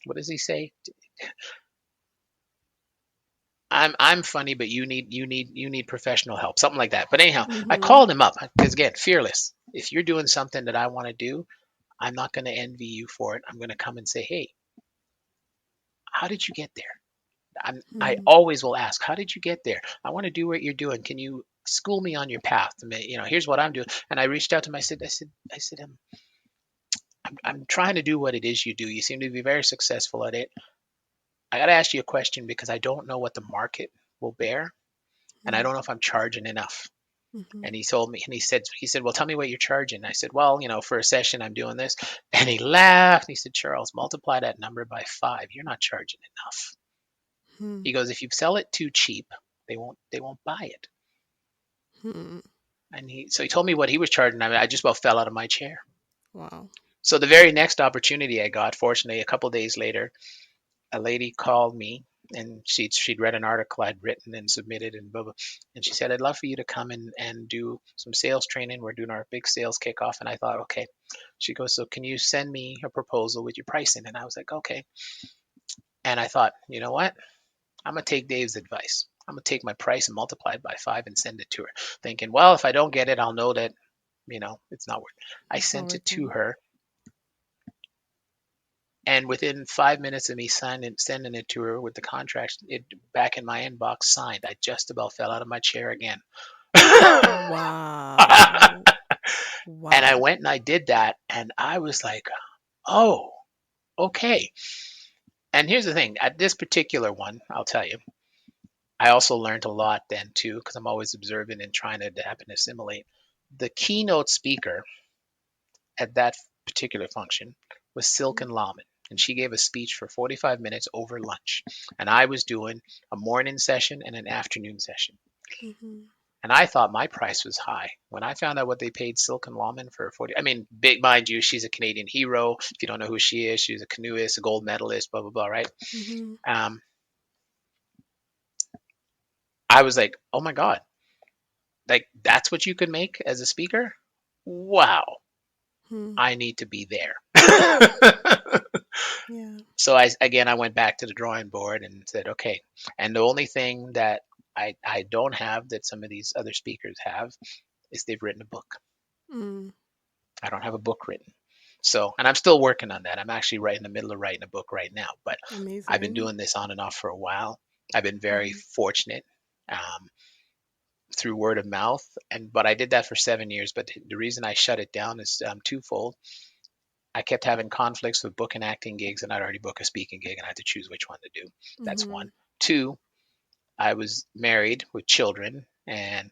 what does he say? I'm funny, but you need professional help, something like that. But anyhow, I Mhm. called him up because again, fearless. If you're doing something that I want to do, I'm not going to envy you for it. I'm going to come and say, hey, how did you get there? I Mhm. always will ask, how did you get there? I want to do what you're doing. Can you school me on your path? Here's what I'm doing. And I reached out to him. I said, I'm trying to do what it is you do. You seem to be very successful at it. I got to ask you a question because I don't know what the market will bear, and I Mhm. don't know if I'm charging enough. Mhm. And he told me, and he said, well, tell me what you're charging. I said, well, for a session, I'm doing this. And he laughed. And he said, Charles, multiply that number by 5. You're not charging enough. Mhm. He goes, if you sell it too cheap, they won't buy it. Mhm. And so he told me what he was charging. I mean, I just about fell out of my chair. Wow. So the very next opportunity I got, fortunately, a couple of days later, a lady called me, and she'd read an article I'd written and submitted and blah blah, and she said, I'd love for you to come and do some sales training. We're doing our big sales kickoff. And I thought, okay. She goes, so can you send me a proposal with your pricing? And I was like, okay. And I thought, you know what? I'm gonna take Dave's advice. I'm gonna take my price and multiply it by 5 and send it to her, thinking, well, if I don't get it, I'll know that it's not worth it. I It's not sent it to working. her, and within 5 minutes of me sending it to her with the contract, it back in my inbox signed. I just about fell out of my chair again. Wow. And I Wow. went and I did that, and I was like, oh, okay. And here's the thing: at this particular one, I'll tell you, I also learned a lot then too, because I'm always observing and trying to adapt and assimilate. The keynote speaker at that particular function was Silken Laman. And she gave a speech for 45 minutes over lunch. And I was doing a morning session and an afternoon session. Mhm. And I thought my price was high. When I found out what they paid Silken Laman for 40, I mean, big mind you, she's a Canadian hero. If you don't know who she is, she's a canoeist, a gold medalist, blah, blah, blah, right? Mhm. Um, I was like, oh my God, like that's what you could make as a speaker? Wow, Mhm. I need to be there. Yeah. So I went back to the drawing board and said, okay. And the only thing that I don't have that some of these other speakers have is they've written a book. Mm. I don't have a book written. So, and I'm still working on that. I'm actually right in the middle of writing a book right now, but I've been Amazing. doing this on and off for a while. I've been very Mm-hmm. fortunate through word of mouth, but I did that for 7 years. But the reason I shut it down is twofold. I kept having conflicts with book and acting gigs, and I'd already booked a speaking gig, and I had to choose which one to do. That's Mm-hmm. one. Two, I was married with children, and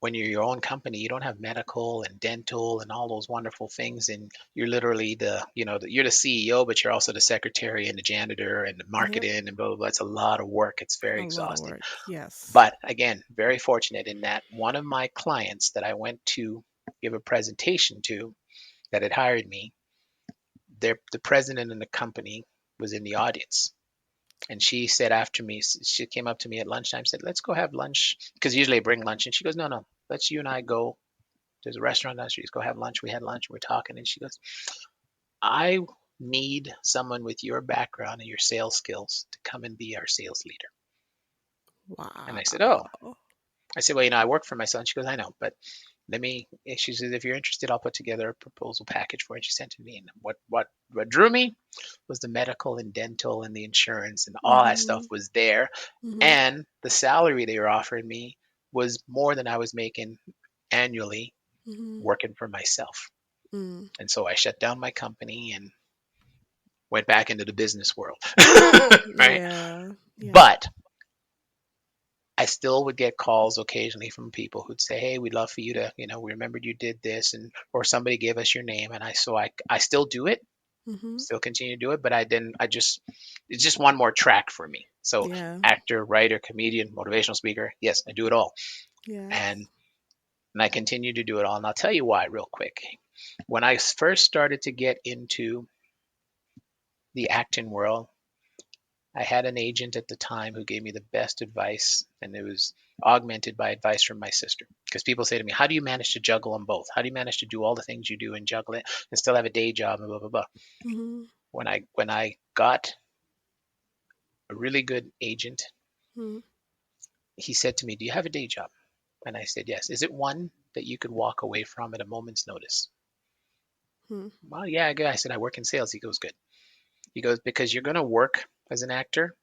when you're your own company, you don't have medical and dental and all those wonderful things, and you're literally you're the CEO, but you're also the secretary and the janitor and the Yep. marketing and blah blah blah. It's a lot of work. It's very A lot of exhausting. work. Yes. But again, very fortunate in that one of my clients that I went to give a presentation to that had hired me, the president of the company was in the audience. And she said after me, she came up to me at lunchtime, said, "Let's go have lunch." Because usually I bring lunch. And she goes, "No, no, let's you and I go. There's a restaurant down the street. Let's go have lunch." We had lunch. We're talking. And she goes, "I need someone with your background and your sales skills to come and be our sales leader." And I said, "Oh." Wow. I said, "Well, I work for myself." She goes, "I know, but let me," she says, "if you're interested, I'll put together a proposal package for it." She sent it to me. And what drew me was the medical and dental and the insurance and all that Mm-hmm. stuff was there. Mm-hmm. And the salary they were offering me was more than I was making annually Mm-hmm. working for myself. Mm. And so I shut down my company and went back into the business world. Right. Yeah. Yeah. But I still would get calls occasionally from people who'd say, "Hey, we'd love for you to, we remembered you did this," and or somebody gave us your name, and I still do it, Mm-hmm. still continue to do it, but I didn't. I just it's just one more track for me. So Yeah. actor, writer, comedian, motivational speaker, yes, I do it all, Yes. and I continue to do it all. And I'll tell you why, real quick. When I first started to get into the acting world, I had an agent at the time who gave me the best advice, and it was augmented by advice from my sister. Because people say to me, "How do you manage to juggle them both? How do you manage to do all the things you do and juggle it and still have a day job and blah blah blah?" Mm-hmm. When I got a really good agent, Mm-hmm. he said to me, "Do you have a day job?" And I said, "Yes." "Is it one that you could walk away from at a moment's notice?" "Well, yeah, I said, "I work in sales." He goes, "Good." He goes, "Because you're going to work as an actor,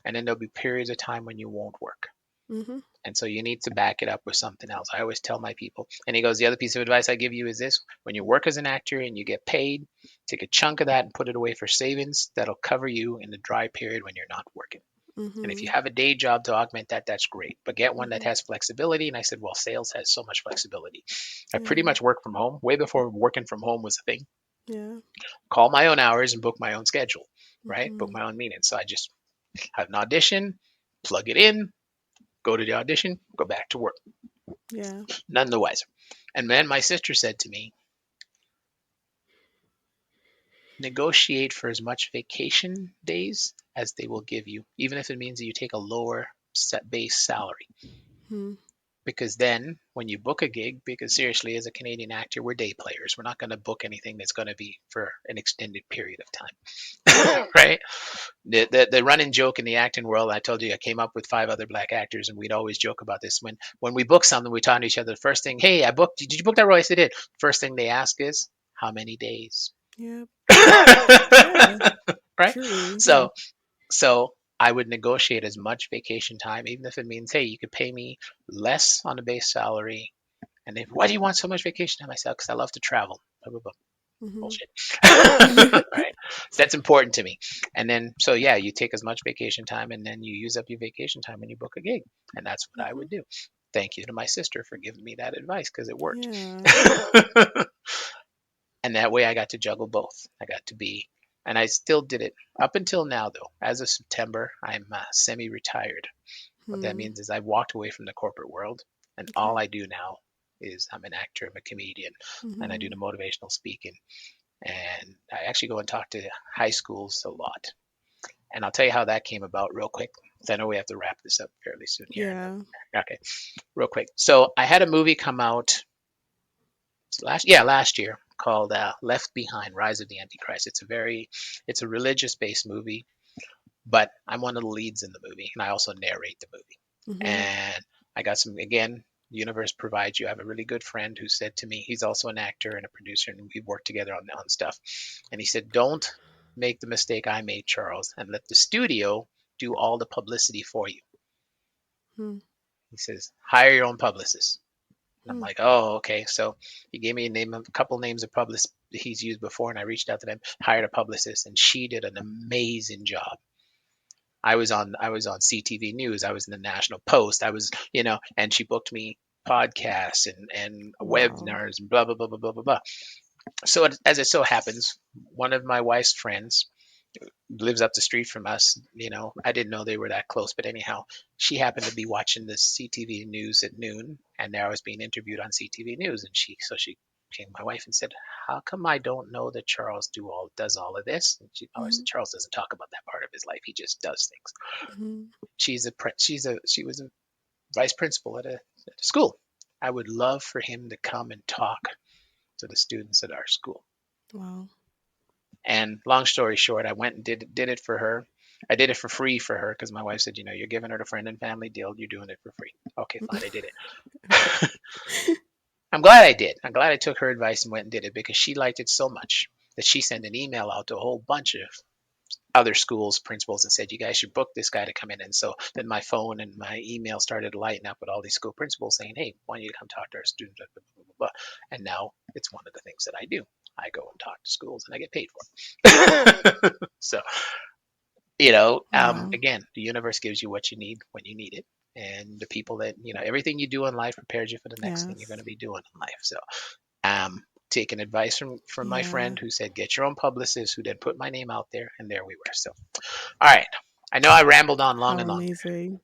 and then there'll be periods of time when you won't work. Mm-hmm. And so you need to back it up with something else." I always tell my people. And he goes, "The other piece of advice I give you is this: when you work as an actor and you get paid, take a chunk of that and put it away for savings that'll cover you in the dry period when you're not working. And if you Mm-hmm. have a day job to augment that, that's great. But get one that Mm-hmm. has flexibility." And I said, "Well, sales has so much flexibility. I pretty Yeah. much work from home way before working from home was a thing. Yeah. Call my own hours and book my own schedule, right? Book Mm-hmm. my own meetings. So I just have an audition, plug it in, go to the audition, go back to work. Yeah. None the wiser." And then my sister said to me, "Negotiate for as much vacation days as they will give you, even if it means that you take a lower set base salary. Mm-hmm. Because then when you book a gig, because seriously, as a Canadian actor, we're day players. We're not going to book anything that's going to be for an extended period of time." Right? The running joke in the acting world, I told you I came up with 5 other black actors, and we'd always joke about this. When we book something, we talk to each other. The first thing, "Hey, I booked. Did you book that role?" "I said, I did." First thing they ask is, "How many days?" Yeah. Yeah. Right? Truly. Yeah. So I would negotiate as much vacation time, even if it means, "Hey, you could pay me less on the base salary." And they, "Why do you want so much vacation time?" I said, "Because I love to travel." Blah, blah, blah. Mm-hmm. Bullshit. Right? So that's important to me. And then, so yeah, you take as much vacation time, and then you use up your vacation time when you book a gig. And that's what I Mm-hmm. would do. Thank you to my sister for giving me that advice, because it worked. Yeah. And that way I got to juggle both. I got to be, and I still did it up until now, though. As of September, I'm semi retired. What that Hmm. means is I've walked away from the corporate world, and all Okay. I do now is I'm an actor, I'm a comedian, and I do Mm-hmm. the motivational speaking. And I actually go and talk to high schools a lot. And I'll tell you how that came about real quick, because I know we have to wrap this up fairly soon here. Yeah. Okay, real quick. So I had a movie come out last year called Left Behind: Rise of the Antichrist. It's a religious based movie. but I'm one of the leads in the movie, and I also narrate the movie. Mm-hmm. And I got some, again, the universe provides you. I have a really good friend who said to me, he's also an actor and a producer, and we've worked together on stuff. And he said, don't make the mistake I made, Charles, and let the studio do all the publicity for you. Hmm. He says, hire your own publicist. And I'm Hmm. like, oh, okay. So he gave me a couple names of publicists he's used before, and I reached out to them, hired a publicist, and she did an amazing job. I was on CTV News. I was in the National Post. I was, and she booked me podcasts and Wow. webinars and blah blah blah blah blah blah blah. So as it so happens, one of my wife's friends lives up the street from us. I didn't know they were that close, but anyhow, she happened to be watching the CTV News at noon, and there I was being interviewed on CTV News, and she came to my wife and said, "How come I don't know that Charles does all of this?" And she always Mm-hmm. said, "Charles doesn't talk about that part of his life. He just does things." Mm-hmm. She was a vice principal at a school. I would love for him to come and talk to the students at our school. Wow. And long story short, I went and did it for her. I did it for free for her because my wife said, you're giving her the friend and family deal. You're doing it for free. Okay, fine. I did Okay. it. I'm glad I did. I'm glad I took her advice and went and did it because she liked it so much that she sent an email out to a whole bunch of other schools, principals, and said, you guys should book this guy to come in. And so then my phone and my email started lighting up with all these school principals saying, hey, why don't you come talk to our students? Blah, blah, blah, blah. And now it's one of the things that I do. I go and talk to schools and I get paid for it. So, Wow. again, the universe gives you what you need when you need it. And the people that, everything you do in life prepares you for the next thing you're going Yes. to be doing in life. So, taking advice from my Yeah. friend who said, get your own publicist, who then put my name out there. And there we were. So, all right. I know I rambled on long How and long amazing.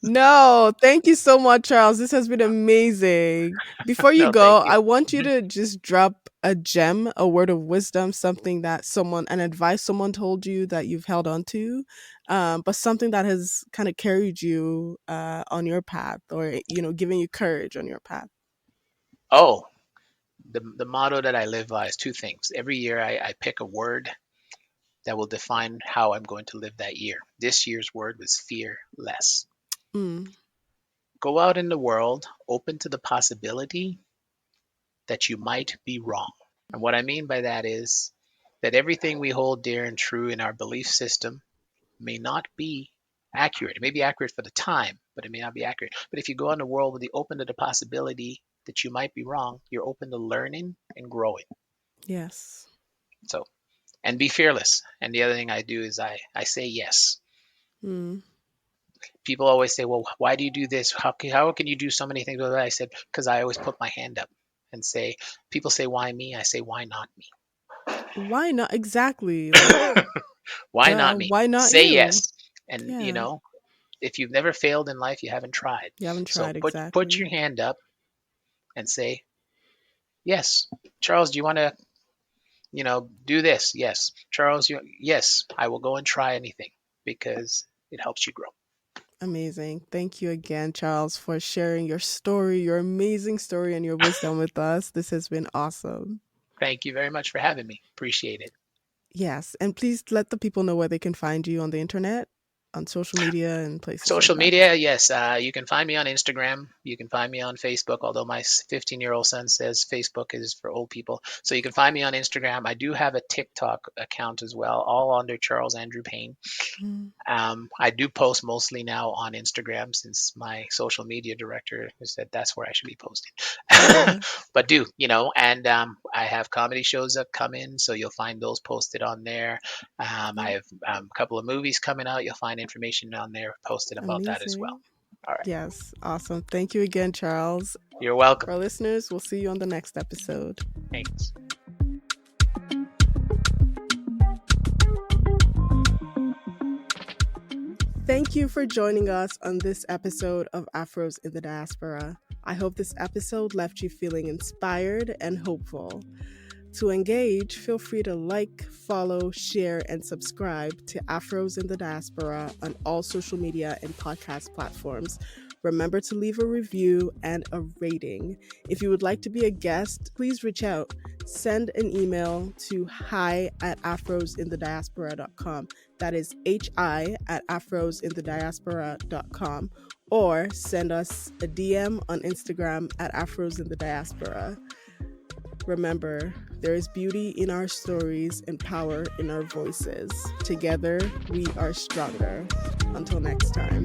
No, thank you so much, Charles. This has been amazing. Before you No, thank go, you. I want you Mhm. to just drop a gem, a word of wisdom, something that an advice someone told you that you've held on to, but something that has kind of carried you on your path, or giving you courage on your path. Oh, the motto that I live by is two things. Every year I pick a word that will define how I'm going to live that year. This year's word was fearless. Mm, Go out in the world open to the possibility that you might be wrong. And what I mean by that is that everything we hold dear and true in our belief system may not be accurate. It may be accurate for the time, but it may not be accurate. But if you go in the world with the open to the possibility that you might be wrong, you're open to learning and growing. yes. So, and be fearless. And the other thing I do is I say yes. Mm, People always say, well, why do you do this? How can you do so many things? I said, because I always put my hand up and say, people say, why me? I say, why not me? why not? Exactly. Like, Why duh. not me? Why not Say you? yes. And, Yeah. if you've never failed in life, you haven't tried. You haven't So tried put exactly. your hand up and say, yes. Charles, do you want to, do this? Yes. Charles, yes, I will go and try anything because it helps you grow. Amazing. Thank you again, Charles, for sharing your story, your amazing story, and your wisdom with us. This has been awesome. Thank you very much for having me. Appreciate it. Yes. And please let the people know where they can find you on the internet, on social media, and places like Social that. media, yes. You can find me on Instagram. You can find me on Facebook, although my 15-year-old son says Facebook is for old people. So you can find me on Instagram. I do have a TikTok account as well, all under Charles Andrew Payne. Mm, I do post mostly now on Instagram since my social media director has said that's where I should be posting. yeah. But and I have comedy shows that come in, so you'll find those posted on there. I Yeah. have a couple of movies coming out. You'll find information on there posted about that as well. Amazing. All right. Yes. Awesome. Thank you again, Charles. You're welcome. For our listeners, we'll see you on the next episode. Thanks. Thank you for joining us on this episode of Afros in the Diaspora. I hope this episode left you feeling inspired and hopeful. To engage, feel free to like, follow, share, and subscribe to Afros in the Diaspora on all social media and podcast platforms. Remember to leave a review and a rating. If you would like to be a guest, please reach out. Send an email to hi@afrosinthediaspora.com. That is hi@afrosinthediaspora.com, or send us a DM on Instagram at afrosinthediaspora. Remember, there is beauty in our stories and power in our voices. Together, we are stronger. Until next time.